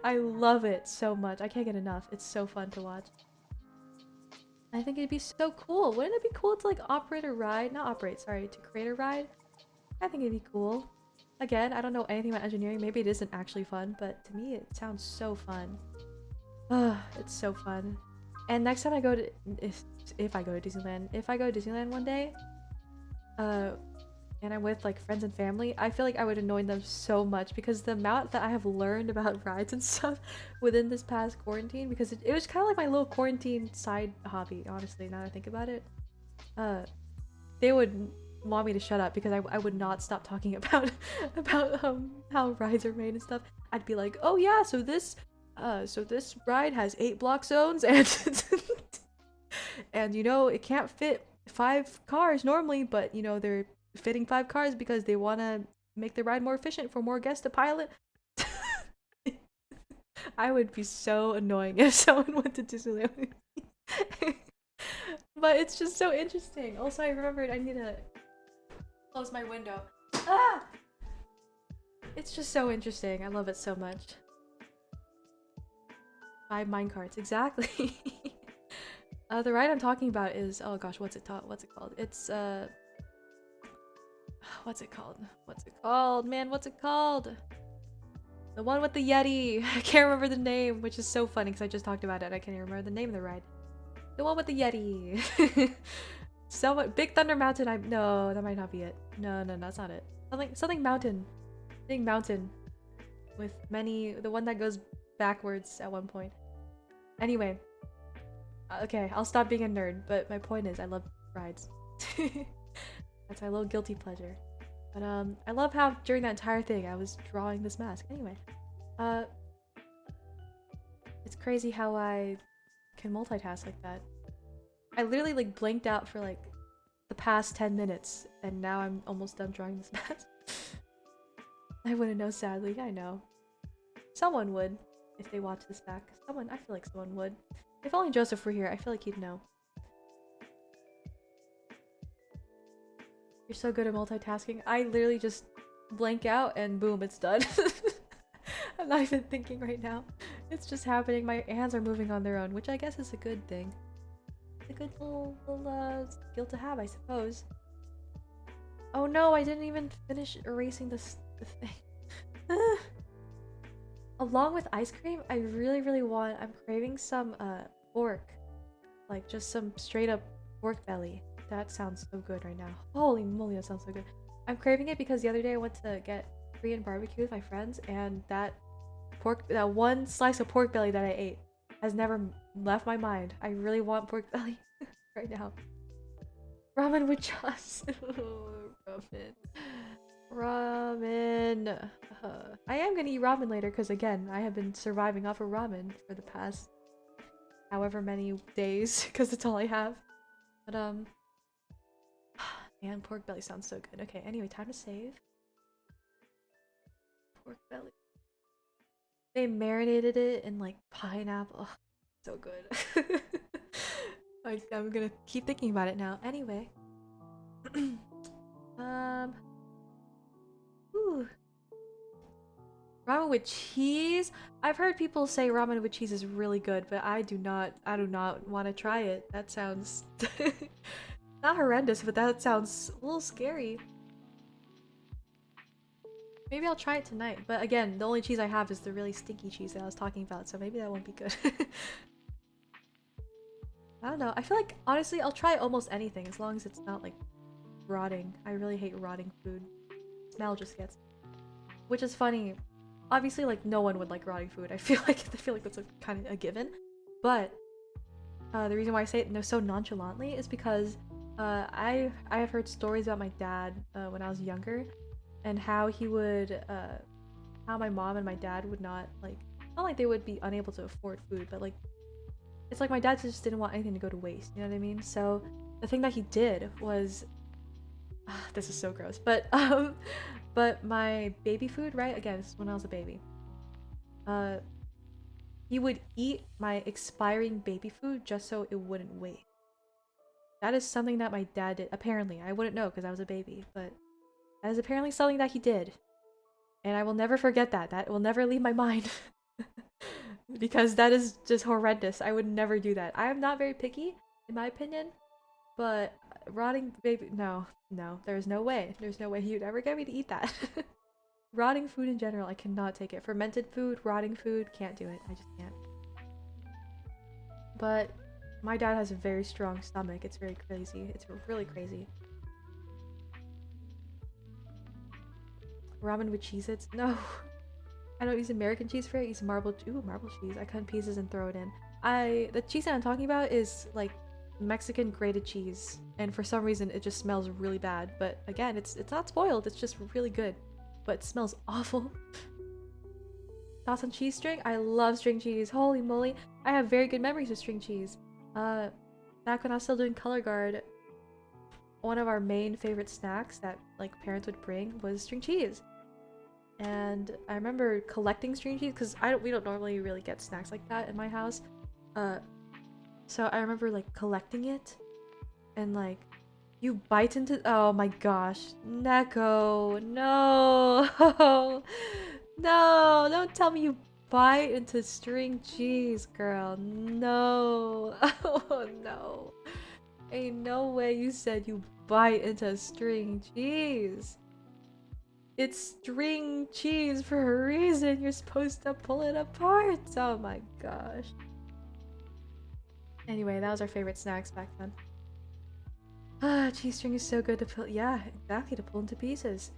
I love it so much. I can't get enough. It's so fun to watch. I think it'd be so cool. Wouldn't it be cool to like operate a ride? Not operate, sorry, to create a ride? I think it'd be cool. Again, I don't know anything about engineering. Maybe it isn't actually fun, but to me it sounds so fun. Ugh, it's so fun. And next time I go to, if I go to Disneyland one day, and I'm with like friends and family, I feel like I would annoy them so much because the amount that I have learned about rides and stuff within this past quarantine, because it was kind of like my little quarantine side hobby, honestly, now that I think about it. They would want me to shut up because I would not stop talking about how rides are made and stuff. I'd be like, oh yeah, so this ride has 8 block zones and and you know it can't fit 5 cars normally, but you know they're fitting 5 cars because they want to make the ride more efficient for more guests to pilot. I would be so annoying if someone went to Disneyland with me. But it's just so interesting. Also, I remembered I need to close my window. Ah! It's just so interesting. I love it so much. 5 minecarts, exactly. The ride I'm talking about is, oh gosh, what's it called? It's what's it called? Man, what's it called? The one with the Yeti. I can't remember the name, which is so funny because I just talked about it. I can't even remember the name of the ride. The one with the Yeti. Big Thunder Mountain. No, that might not be it. No, that's not it. Something mountain. Big mountain with the one that goes backwards at one point. Anyway, okay, I'll stop being a nerd, but my point is I love rides. That's my little guilty pleasure. But I love how during that entire thing I was drawing this mask. Anyway, it's crazy how I can multitask like that. I literally like blinked out for like the past 10 minutes and now I'm almost done drawing this mask. I wouldn't know, sadly. I know. Someone would if they watch this back. I feel like someone would. If only Joseph were here, I feel like he'd know. You're so good at multitasking. I literally just blank out and boom, it's done. I'm not even thinking right now. It's just happening. My hands are moving on their own, which I guess is a good thing. It's a good little skill to have, I suppose. Oh no, I didn't even finish erasing the thing. Along with ice cream, I really want, I'm craving some pork. Like just some straight up pork belly. That sounds so good right now. Holy moly, that sounds so good. I'm craving it because the other day I went to get Korean barbecue with my friends and that one slice of pork belly that I ate has never left my mind. I really want pork belly right now. Ramen with sauce. Ramen. I am gonna eat ramen later because again, I have been surviving off of ramen for the past however many days because that's all I have. But man, pork belly sounds so good. Okay, anyway, time to save. Pork belly. They marinated it in like pineapple. Oh, so good. I'm gonna keep thinking about it now. Anyway. Ooh. Ramen with cheese? I've heard people say ramen with cheese is really good, but I do not want to try it. That sounds not horrendous, but that sounds a little scary. Maybe I'll try it tonight. But again, the only cheese I have is the really stinky cheese that I was talking about, so maybe that won't be good. I don't know. I feel like, honestly, I'll try almost anything as long as it's not, like, rotting. I really hate rotting food. Smell just gets... Which is funny. Obviously, like, no one would like rotting food. I feel like that's a, kind of a given. But the reason why I say it so nonchalantly is because I have heard stories about my dad when I was younger, and how he would how my mom and my dad would not like they would be unable to afford food, but like it's like my dad just didn't want anything to go to waste. You know what I mean? So the thing that he did was this is so gross, but my baby food, right? Again, this is when I was a baby. He would eat my expiring baby food just so it wouldn't waste. That is something that my dad did. Apparently, I wouldn't know because I was a baby, but that is apparently something that he did. And I will never forget that. That will never leave my mind. Because that is just horrendous. I would never do that. I am not very picky, in my opinion. But rotting baby... No. There's no way. There's no way you'd ever get me to eat that. Rotting food in general, I cannot take it. Fermented food, rotting food, can't do it. I just can't. But my dad has a very strong stomach. It's very crazy. It's really crazy. Ramen with Cheez-Its? No. I don't use American cheese for it. I use marble cheese. I cut in pieces and throw it in. The cheese that I'm talking about is like Mexican grated cheese, and for some reason it just smells really bad. But again, it's not spoiled. It's just really good, but it smells awful. Thoughts on cheese string? I love string cheese. Holy moly! I have very good memories of string cheese. Back when I was still doing color guard, one of our main favorite snacks that like parents would bring was string cheese. And I remember collecting string cheese because we don't normally really get snacks like that in my house. So I remember like collecting it, and like you bite into... Oh my gosh, Neko, no, no, don't tell me you bite into string cheese, girl. No, oh no, ain't no way you said you bite into string cheese. It's string cheese for a reason. You're supposed to pull it apart. Oh my gosh. Anyway, that was our favorite snacks back then. Ah, cheese string is so good to pull. Yeah, exactly, to pull into pieces.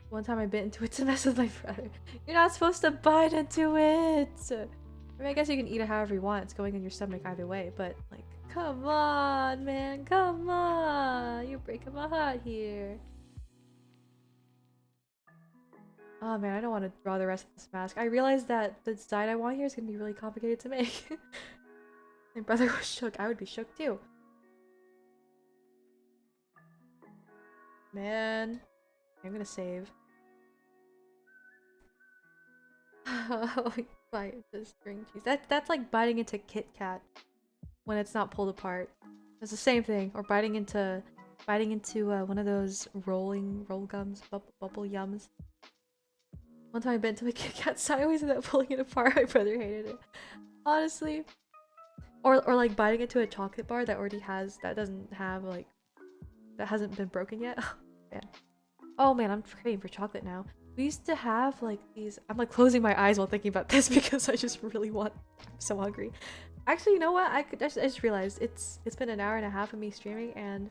One time I bit into it to mess with my brother. You're not supposed to bite into it. I mean, I guess you can eat it however you want. It's going in your stomach either way. But like, come on, man, come on. You're breaking my heart here. Oh man, I don't want to draw the rest of this mask. I realized that the design I want here is going to be really complicated to make. My brother was shook. I would be shook too. Man. I'm gonna save. Oh, bite into string cheese. That's like biting into Kit Kat when it's not pulled apart. It's the same thing. Or biting into one of those roll gums, bubble yums. One time I bit into a Kit Kat sideways and then pulling it apart. My brother hated it. Honestly. Or like biting into a chocolate bar that already has... that hasn't been broken yet. Oh man. Oh man, I'm craving for chocolate now. We used to have like these... I'm like closing my eyes while thinking about this because I just really want... I'm so hungry. Actually, you know what? I just realized it's been an hour and a half of me streaming, and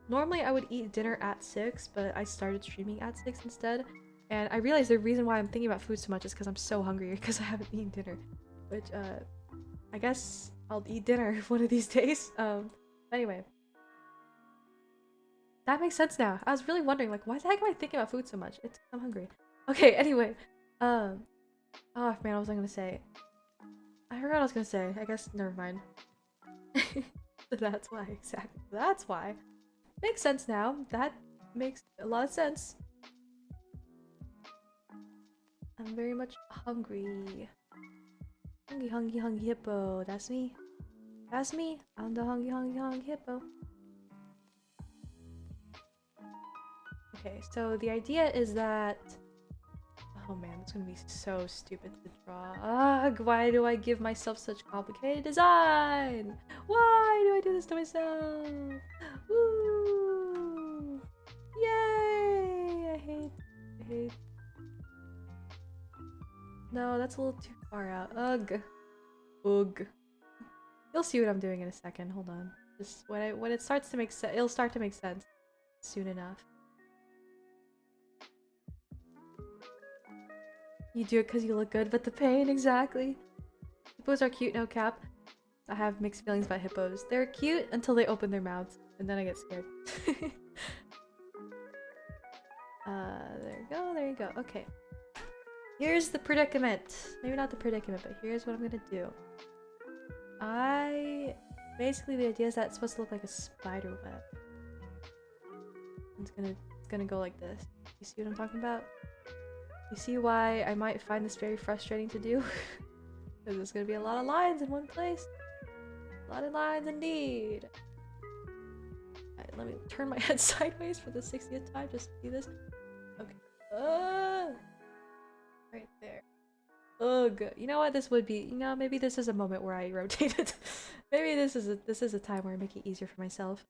normally I would eat dinner at 6, but I started streaming at 6 instead. And I realized the reason why I'm thinking about food so much is because I'm so hungry because I haven't eaten dinner. Which, I guess I'll eat dinner one of these days. Anyway. That makes sense now. I was really wondering, like, why the heck am I thinking about food so much? I'm hungry. Okay, anyway. Oh man, what was I gonna say? I forgot what I was gonna say. I guess, never mind. That's why, exactly. That's why. Makes sense now. That makes a lot of sense. I'm very much hungry. Hungry hippo. That's me. That's me. I'm the hungry hippo. Okay, so the idea is that... Oh man, It's gonna be so stupid to draw. Ugh, why do I give myself such complicated design? Why do I do this to myself? Woo! Yay! I hate. No, that's a little too far out. Ugh. Ugh. You'll see what I'm doing in a second. Hold on. Just when it starts to make sense, it'll start to make sense soon enough. You do it because you look good, but the pain, exactly. Hippos are cute, no cap. I have mixed feelings about hippos. They're cute until they open their mouths, and then I get scared. There you go. Okay. Here's the predicament. Maybe not the predicament, but here's what I'm gonna do. Basically the idea is that it's supposed to look like a spider web. It's gonna go like this. You see what I'm talking about? You see why I might find this very frustrating to do? Because there's gonna be a lot of lines in one place. A lot of lines indeed. Alright, let me turn my head sideways for the 60th time just to see this. Okay. Right there. Ugh. You know what? This would be. You know, maybe this is a moment where I rotate it. Maybe this is a time where I make it easier for myself.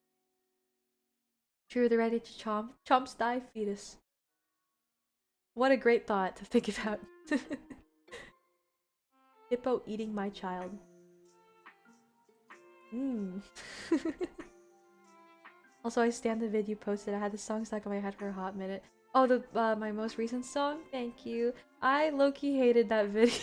True, they're ready to chomp. Chomps die, fetus. What a great thought to think about. Hippo eating my child. Also, I stand the vid you posted. I had the song stuck in my head for a hot minute. Oh, the my most recent song? Thank you. I low-key hated that video.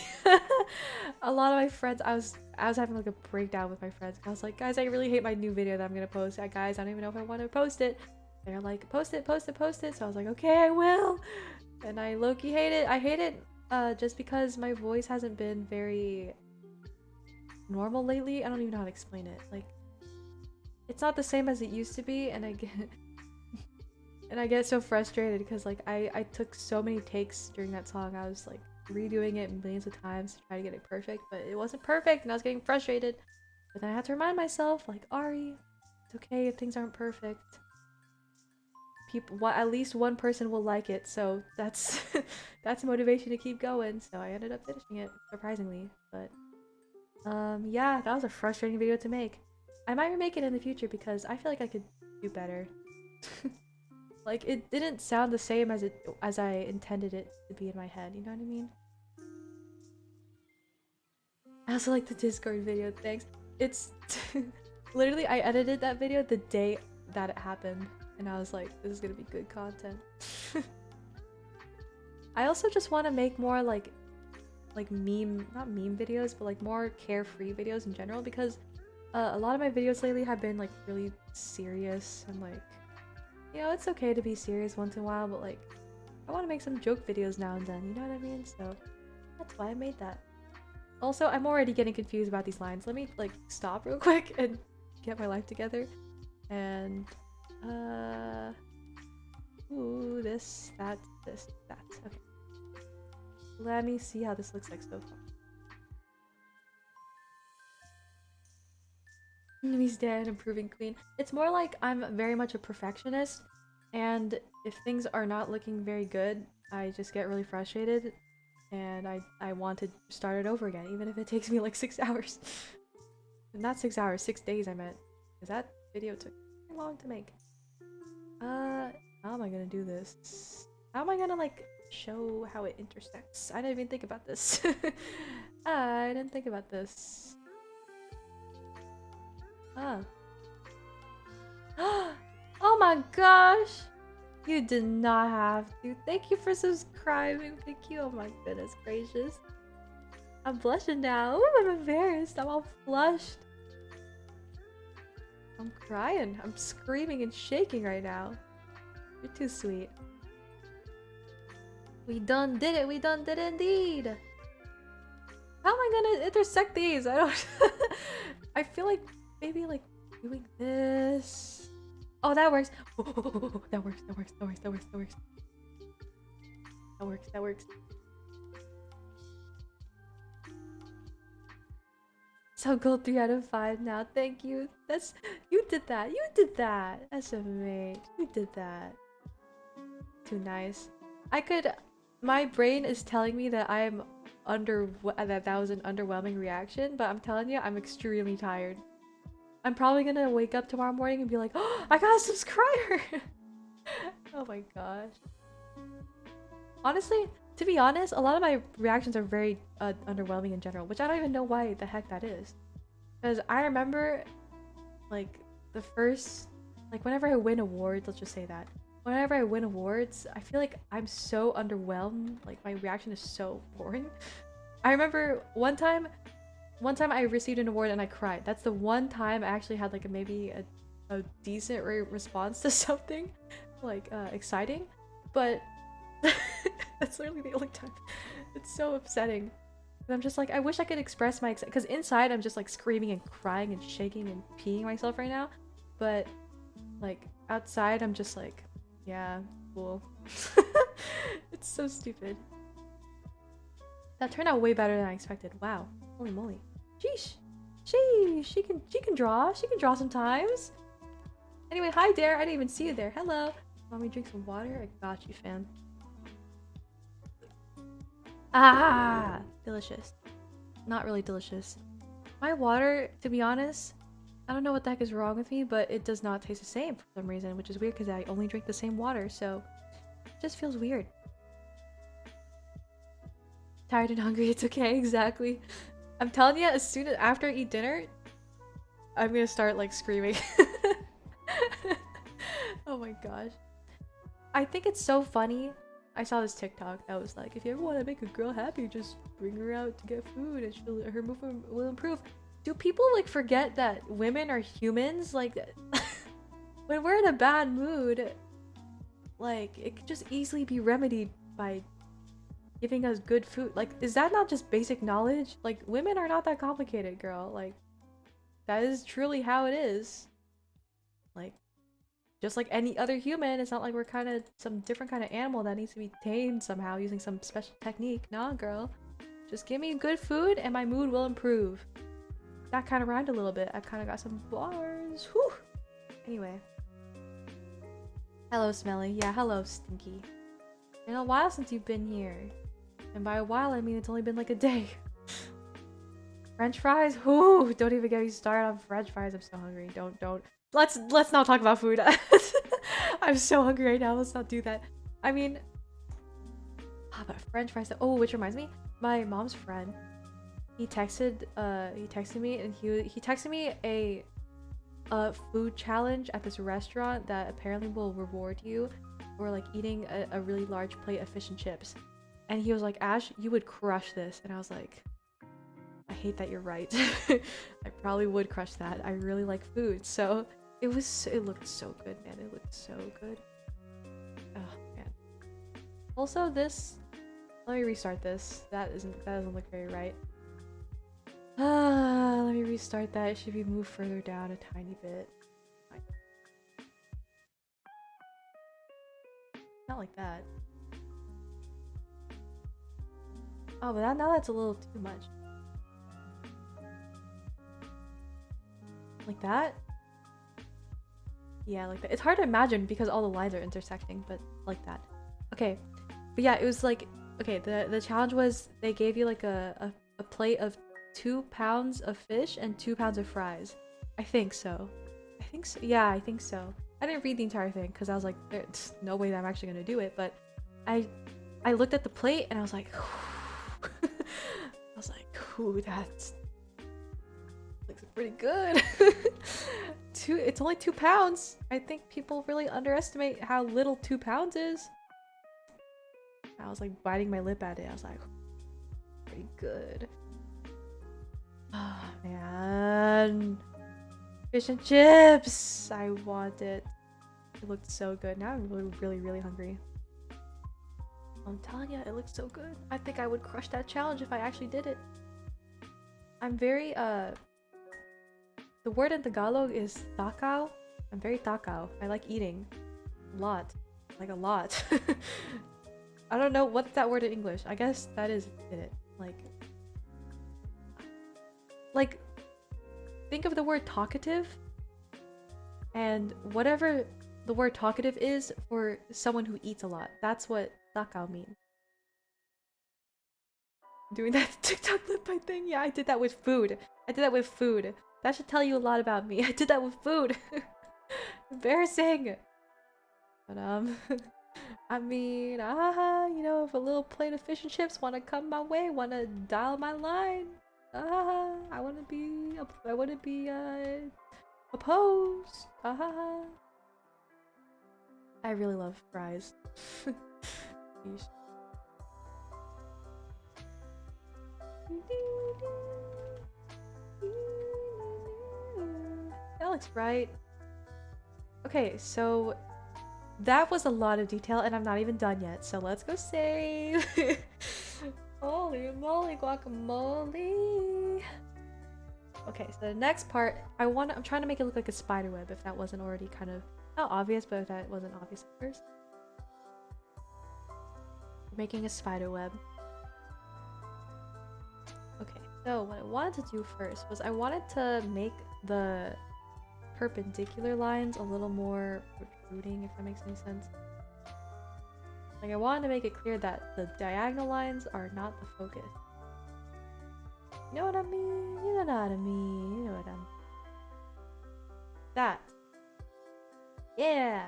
A lot of my friends, I was having like a breakdown with my friends. I was like, guys, I really hate my new video that I'm gonna post. Guys, I don't even know if I want to post it. They're like, post it. So I was like, okay, I will. And I low-key hate it. I hate it just because my voice hasn't been very normal lately. I don't even know how to explain it. Like, it's not the same as it used to be, and I get so frustrated because like I took so many takes during that song. I was like redoing it millions of times to try to get it perfect, but it wasn't perfect and I was getting frustrated. But then I had to remind myself, like, Ari, it's okay if things aren't perfect. At least one person will like it, so that's that's motivation to keep going. So I ended up finishing it, surprisingly. But yeah, that was a frustrating video to make. I might remake it in the future because I feel like I could do better. Like, it didn't sound the same as I intended it to be in my head, you know what I mean? I also like the Discord video, thanks. It's literally, I edited that video the day that it happened, and I was like, this is gonna be good content. I also just want to make more like not meme videos, but like more carefree videos in general, because a lot of my videos lately have been like really serious and like, you know, it's okay to be serious once in a while, but like, I want to make some joke videos now and then, you know what I mean? So that's why I made that. Also, I'm already getting confused about these lines. Let me like stop real quick and get my life together. And ooh, this, that. Okay. Let me see how this looks like so far. Enemies dead, improving queen. It's more like I'm very much a perfectionist, and if things are not looking very good, I just get really frustrated, and I want to start it over again, even if it takes me like 6 hours. Not 6 hours, 6 days I meant, because that video took very long to make. How am I gonna do this? How am I gonna like show how it intersects? I didn't even think about this. I didn't think about this. Oh my gosh! You did not have to. Thank you for subscribing. Thank you. Oh my goodness gracious. I'm blushing now. Ooh, I'm embarrassed. I'm all flushed. I'm crying. I'm screaming and shaking right now. You're too sweet. We done did it. We done did it indeed. How am I gonna intersect these? I don't... I feel like maybe like doing this. Oh, that works. Oh, that works. That works. So gold 3 out of 5 now. Thank you. You did that. That's amazing. You did that. Too nice. I could My brain is telling me that I'm that was an underwhelming reaction, but I'm telling you, I'm extremely tired. I'm probably gonna wake up tomorrow morning and be like, oh, I got a subscriber! Oh my gosh. Honestly, to be honest, a lot of my reactions are very underwhelming in general, which I don't even know why the heck that is. Because I remember, like, the first, like, whenever I win awards, let's just say that. Whenever I win awards, I feel like I'm so underwhelmed. Like, my reaction is so boring. I remember one time I received an award and I cried. That's the one time I actually had, like, maybe a decent response to something, like, exciting. But that's literally the only time. It's so upsetting. And I'm just like, I wish I could express my because inside I'm just like screaming and crying and shaking and peeing myself right now. But like outside I'm just like, yeah, cool. It's so stupid. That turned out way better than I expected. Wow. Holy moly. Sheesh. She can draw. She can draw sometimes. Anyway, hi Dare. I didn't even see you there. Hello. Want me to drink some water? I got you, fam. Ah, delicious. Not really delicious. My water, to be honest, I don't know what the heck is wrong with me, but it does not taste the same for some reason, which is weird because I only drink the same water, so it just feels weird. Tired and hungry, it's okay, exactly. I'm telling you, as soon as after I eat dinner, I'm gonna start like screaming. Oh my gosh. I think it's so funny. I saw this TikTok that was like, if you ever want to make a girl happy, just bring her out to get food and her movement will improve. Do people like forget that women are humans? Like, when we're in a bad mood, like, it could just easily be remedied by giving us good food. Like, is that not just basic knowledge? Like, women are not that complicated, girl. Like, that is truly how it is. Like, just like any other human, it's not like we're kind of some different kind of animal that needs to be tamed somehow using some special technique. Nah, girl. Just give me good food and my mood will improve. That kind of rhymed a little bit. I've kind of got some bars. Whew. Anyway. Hello, Smelly. Yeah, hello, Stinky. Been a while since you've been here. And by a while, I mean it's only been like a day. French fries? Ooh, don't even get me started on French fries. I'm so hungry. Don't. Let's not talk about food. I'm so hungry right now. Let's not do that. I mean, but French fries. Oh, which reminds me, my mom's friend. He texted me and he texted me a food challenge at this restaurant that apparently will reward you for like eating a really large plate of fish and chips. And he was like, Ash, you would crush this. And I was like, I hate that you're right. I probably would crush that. I really like food. So it looked so good, man. It looked so good. Oh man. Also this, let me restart this. That doesn't look very right. Let me restart that. It should be moved further down a tiny bit. Not like that. Oh, but now that's a little too much. Like that? Yeah, like that. It's hard to imagine because all the lines are intersecting, but like that. Okay. But yeah, it was like, okay, the challenge was they gave you like a plate of 2 pounds of fish and 2 pounds of fries. I think so. Yeah, I think so. I didn't read the entire thing because I was like, there's no way that I'm actually gonna do it, but I looked at the plate and I was like, ooh, that's looks pretty good. It's only 2 pounds. I think people really underestimate how little 2 pounds is. I was like biting my lip at it. I was like, pretty good. Oh man. Fish and chips! I want it. It looked so good. Now I'm really hungry. I'm telling you, it looks so good. I think I would crush that challenge if I actually did it. I'm very, the word in Tagalog is takaw. I'm very takaw. I like eating. A lot. Like a lot. I don't know what's that word in English. I guess that is it. Like, think of the word talkative. And whatever the word talkative is for someone who eats a lot. That's what takaw means. Doing that TikTok lip bite thing? Yeah, I did that with food. I did that with food. That should tell you a lot about me. I did that with food. Embarrassing. But I mean, you know, if a little plate of fish and chips wanna come my way, wanna dial my line, I wouldn't be opposed. I really love fries. Yeesh. That looks right. Okay, so that was a lot of detail and I'm not even done yet, so let's go save. Holy moly guacamole. Okay, so the next part, I'm trying to make it look like a spider web if that wasn't already kind of, not obvious, but if that wasn't obvious at first. Making a spider web. Okay, so what I wanted to do first was I wanted to make the perpendicular lines a little more protruding, if that makes any sense. Like, I wanted to make it clear that the diagonal lines are not the focus. You know what I mean? You know what I mean? You know what I mean? That. Yeah!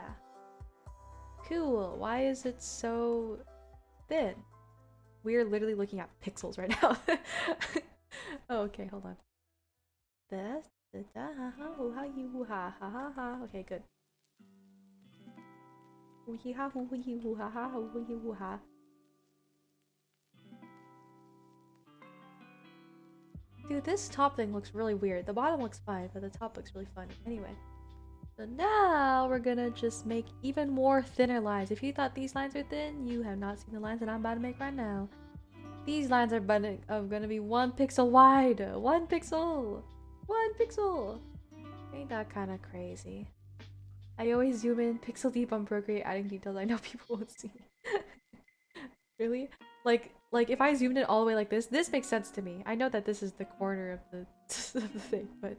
Cool. Why is it so thin? We're literally looking at pixels right now. Oh, okay, hold on. This. Okay, good. Dude, this top thing looks really weird. The bottom looks fine, but the top looks really funny. Anyway. So now we're gonna just make even more thinner lines. If you thought these lines are thin, you have not seen the lines that I'm about to make right now. These lines are gonna be 1 pixel wide. 1 pixel! 1 pixel! Ain't that kind of crazy? I always zoom in pixel deep on Procreate, adding details I know people won't see. Really? Like if I zoomed in all the way like this makes sense to me. I know that this is the corner of the, of the thing, but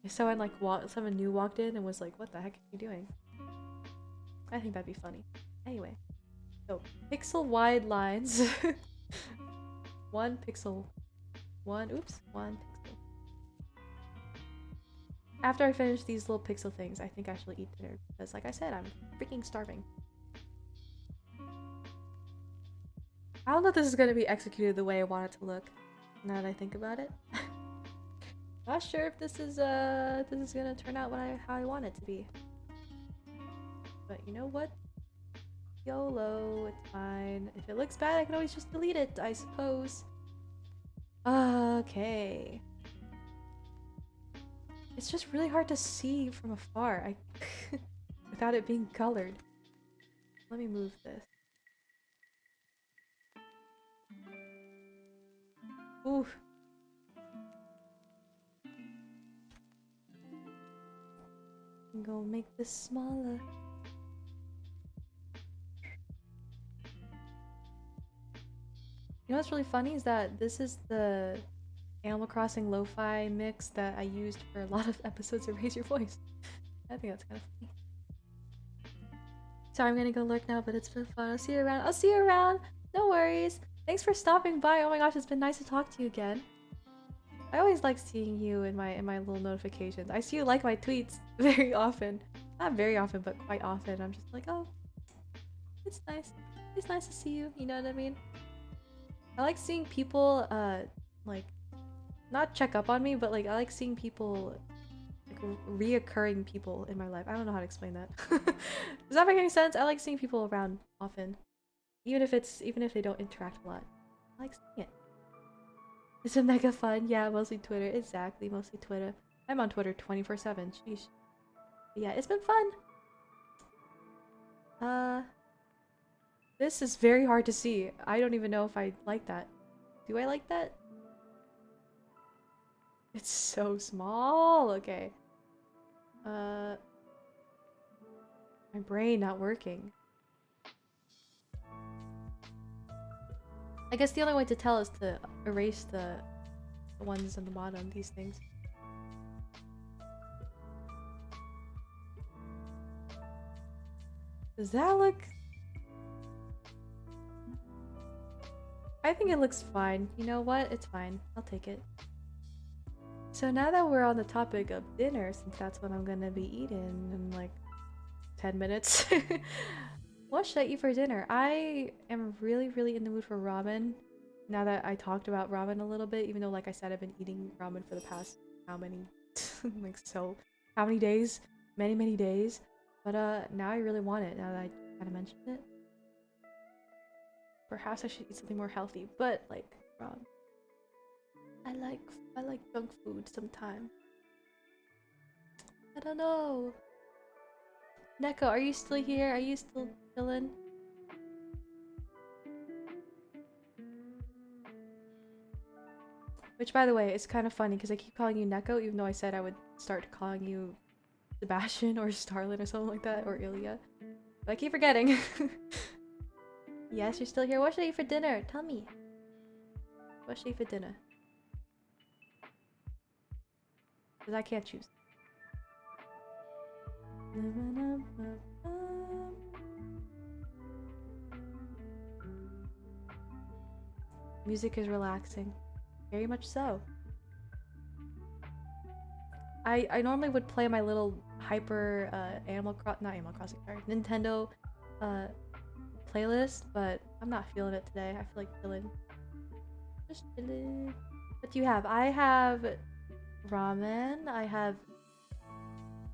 if someone like someone new walked in and was like, "What the heck are you doing?" I think that'd be funny. Anyway, so pixel wide lines. 1 pixel. 1 pixel. After I finish these little pixel things, I think I should eat dinner because, like I said, I'm freaking starving. I don't know if this is gonna be executed the way I want it to look. Now that I think about it, not sure if this is gonna turn out how I want it to be. But you know what? YOLO, it's fine. If it looks bad, I can always just delete it, I suppose. Okay. It's just really hard to see from afar. Without it being colored. Let me move this. Ooh. I'm gonna make this smaller. You know what's really funny is that this is the Animal Crossing lo-fi mix that I used for a lot of episodes of Raise Your Voice. I think that's kind of funny. Sorry, I'm gonna go lurk now, but it's been fun. I'll see you around. I'll see you around! No worries! Thanks for stopping by! Oh my gosh, it's been nice to talk to you again. I always like seeing you in my little notifications. I see you like my tweets very often. Not very often, but quite often. I'm just like, oh, it's nice. It's nice to see you, you know what I mean? I like seeing people, like, not check up on me, but like, I like seeing people, like, reoccurring people in my life. I don't know how to explain that. Does that make any sense? I like seeing people around often. Even if they don't interact a lot. I like seeing it. It's been mega fun. Yeah, mostly Twitter. Exactly, mostly Twitter. I'm on Twitter 24/7. Sheesh. But yeah, it's been fun. This is very hard to see. I don't even know if I like that. Do I like that? It's so small. Okay. My brain not working. I guess the only way to tell is to erase the ones on the bottom, these things. Does that look... I think it looks fine. You know what? It's fine. I'll take it. So now that we're on the topic of dinner, since that's what I'm gonna be eating in like 10 minutes, what should I eat for dinner? I am really, really in the mood for ramen. Now that I talked about ramen a little bit, even though, like I said, I've been eating ramen for the past how many, like how many days? Many, many days. But now I really want it. Now that I kind of mentioned it, perhaps I should eat something more healthy. But like ramen, I like junk food sometimes. I don't know. Neko, are you still here? Are you still chilling? Which, by the way, is kind of funny because I keep calling you Neko, even though I said I would start calling you Sebastian or Starlin or something like that, or Ilya. But I keep forgetting. Yes, you're still here. What should I eat for dinner? Tell me. What should I eat for dinner? Because I can't choose. Music is relaxing. Very much so. I normally would play my little hyper not Animal Crossing, sorry, Nintendo playlist, but I'm not feeling it today. I feel like chilling. Just chilling. What do you have? I have ramen. I have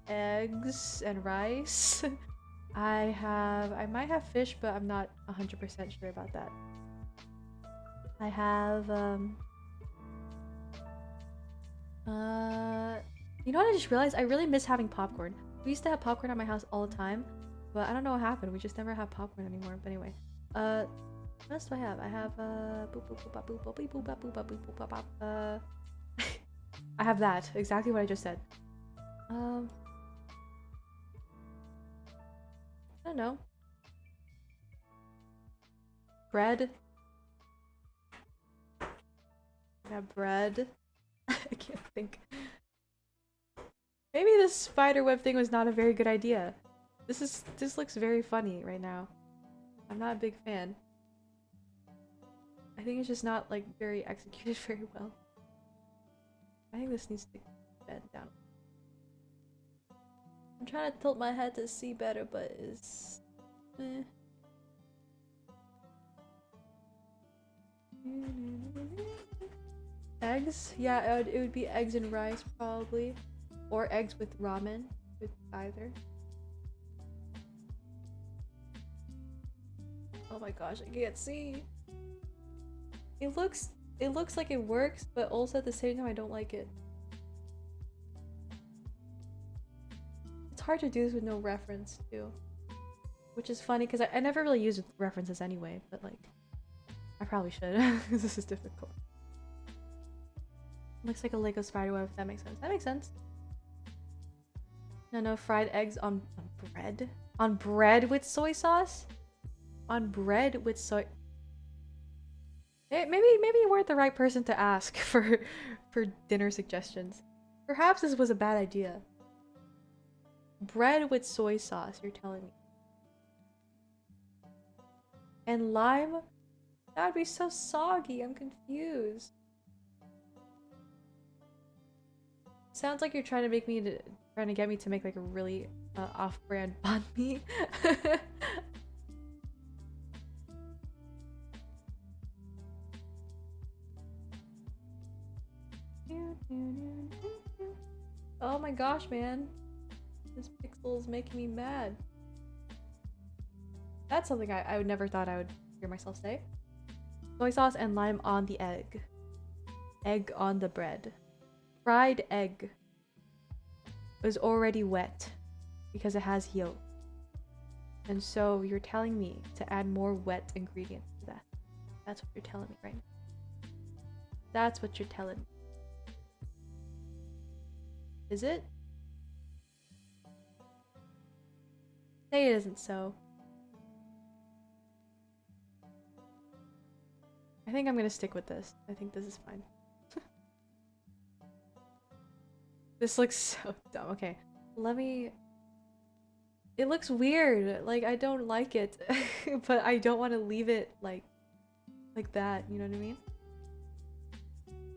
eggs and rice. I might have fish, but I'm not 100% sure about that. I have you know what I just realized? I really miss having popcorn. We used to have popcorn at my house all the time, but I don't know what happened. We just never have popcorn anymore. But anyway, what else do I have? I have I have that. Exactly what I just said. I don't know. Bread. I have bread. I can't think. Maybe this spiderweb thing was not a very good idea. This looks very funny right now. I'm not a big fan. I think it's just not like very executed very well. I think this needs to bend down. I'm trying to tilt my head to see better, but it's Eggs? Yeah, it would be eggs and rice probably. Or eggs with ramen. With either. Oh my gosh, I can't see. It looks like it works, but also at the same time I don't like it. It's hard to do this with no reference too. Which is funny because I never really use references anyway, but like I probably should because this is difficult. Looks like a Lego spiderweb, if that makes sense. That makes sense. No, fried eggs on bread? On bread with soy sauce? On bread with soy... Maybe you weren't the right person to ask for dinner suggestions. Perhaps this was a bad idea. Bread with soy sauce, you're telling me. And lime? That would be so soggy, I'm confused. Sounds like you're trying to get me to make like a really off-brand banh mi. Oh my gosh, man. This pixel is making me mad. That's something I would never thought I would hear myself say. Soy sauce and lime on the egg. Egg on the bread. Fried egg is already wet because it has yolk. And so you're telling me to add more wet ingredients to that. That's what you're telling me right now. That's what you're telling me. Is it? Say it isn't so. I think I'm gonna stick with this. I think this is fine. This looks so dumb. Okay, let me... It looks weird. Like, I don't like it. But I don't want to leave it, like like that, you know what I mean?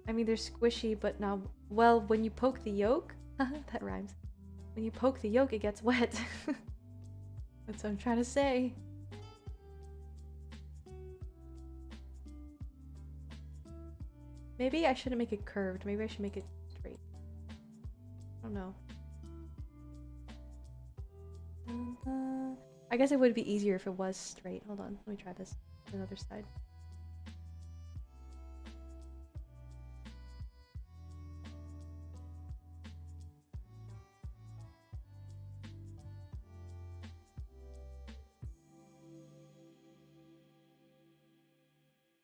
I mean, they're squishy, but now, well, when you poke the yolk, that rhymes. When you poke the yolk, it gets wet. That's what I'm trying to say. Maybe I shouldn't make it curved. Maybe I should make it straight. I don't know. I guess it would be easier if it was straight. Hold on, let me try this. Another side.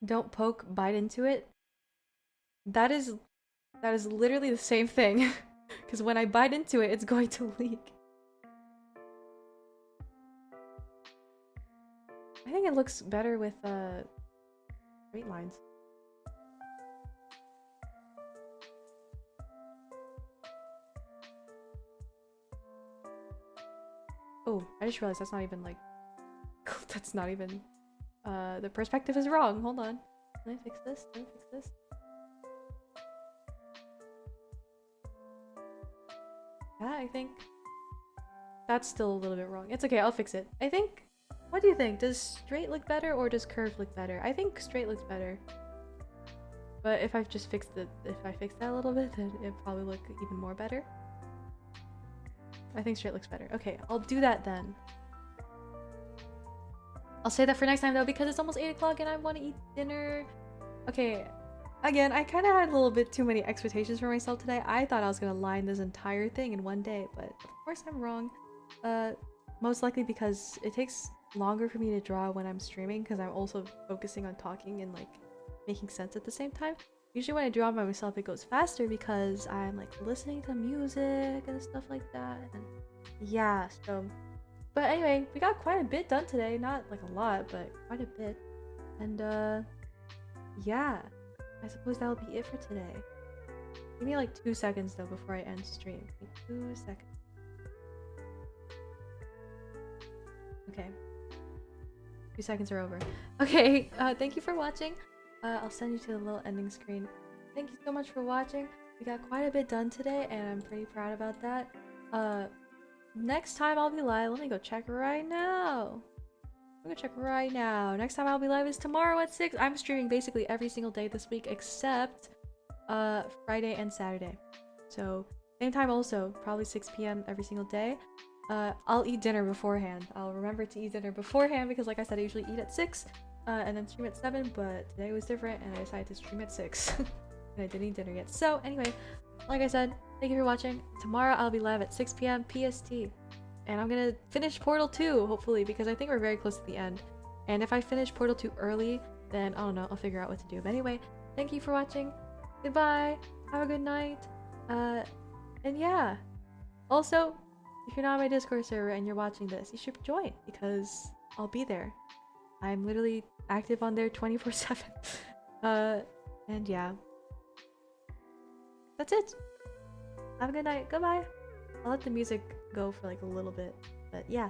Don't poke, bite into it. That is literally the same thing. Because when I bite into it, it's going to leak. I think it looks better with straight lines. Oh, I just realized that's not even like that's not even the perspective is wrong. Hold on. Can I fix this? Can I fix this? Yeah, I think that's still a little bit wrong. It's okay, I'll fix it. I think, what do you think? Does straight look better or does curve look better? I think straight looks better. But if I just fixed it, if I fix that a little bit, then it'd probably look even more better. I think straight looks better. Okay, I'll do that then. I'll say that for next time though, because it's almost 8 o'clock and I want to eat dinner. Okay, again, I kind of had a little bit too many expectations for myself today. I thought I was going to line this entire thing in one day, but of course I'm wrong. Most likely because it takes longer for me to draw when I'm streaming, because I'm also focusing on talking and like making sense at the same time. Usually when I draw by myself it goes faster because I'm like listening to music and stuff like that, and yeah, so but anyway, we got quite a bit done today. Not like a lot, but quite a bit. And yeah, I suppose that'll be it for today. Give me like 2 seconds though before I end stream. 2 seconds. Okay. 2 seconds are over. Okay, thank you for watching. I'll send you to the little ending screen. Thank you so much for watching. We got quite a bit done today and I'm pretty proud about that. Next time I'll be live, let me go check right now. I'm gonna check right now. Next time I'll be live is tomorrow at 6. I'm streaming basically every single day this week except Friday and Saturday. So same time also, probably 6 p.m. every single day. I'll eat dinner beforehand. I'll remember to eat dinner beforehand because like I said, I usually eat at 6 and then stream at 7, but today was different and I decided to stream at 6. And I didn't eat dinner yet. So anyway, like I said, thank you for watching. Tomorrow I'll be live at 6 p.m. PST. And I'm gonna finish Portal 2, hopefully, because I think we're very close to the end. And if I finish Portal 2 early, then I don't know, I'll figure out what to do. But anyway, thank you for watching. Goodbye. Have a good night. And yeah. Also, if you're not on my Discord server and you're watching this, you should join because I'll be there. I'm literally active on there 24/7. And yeah. That's it. Have a good night. Goodbye. I'll let the music go for like a little bit, but yeah.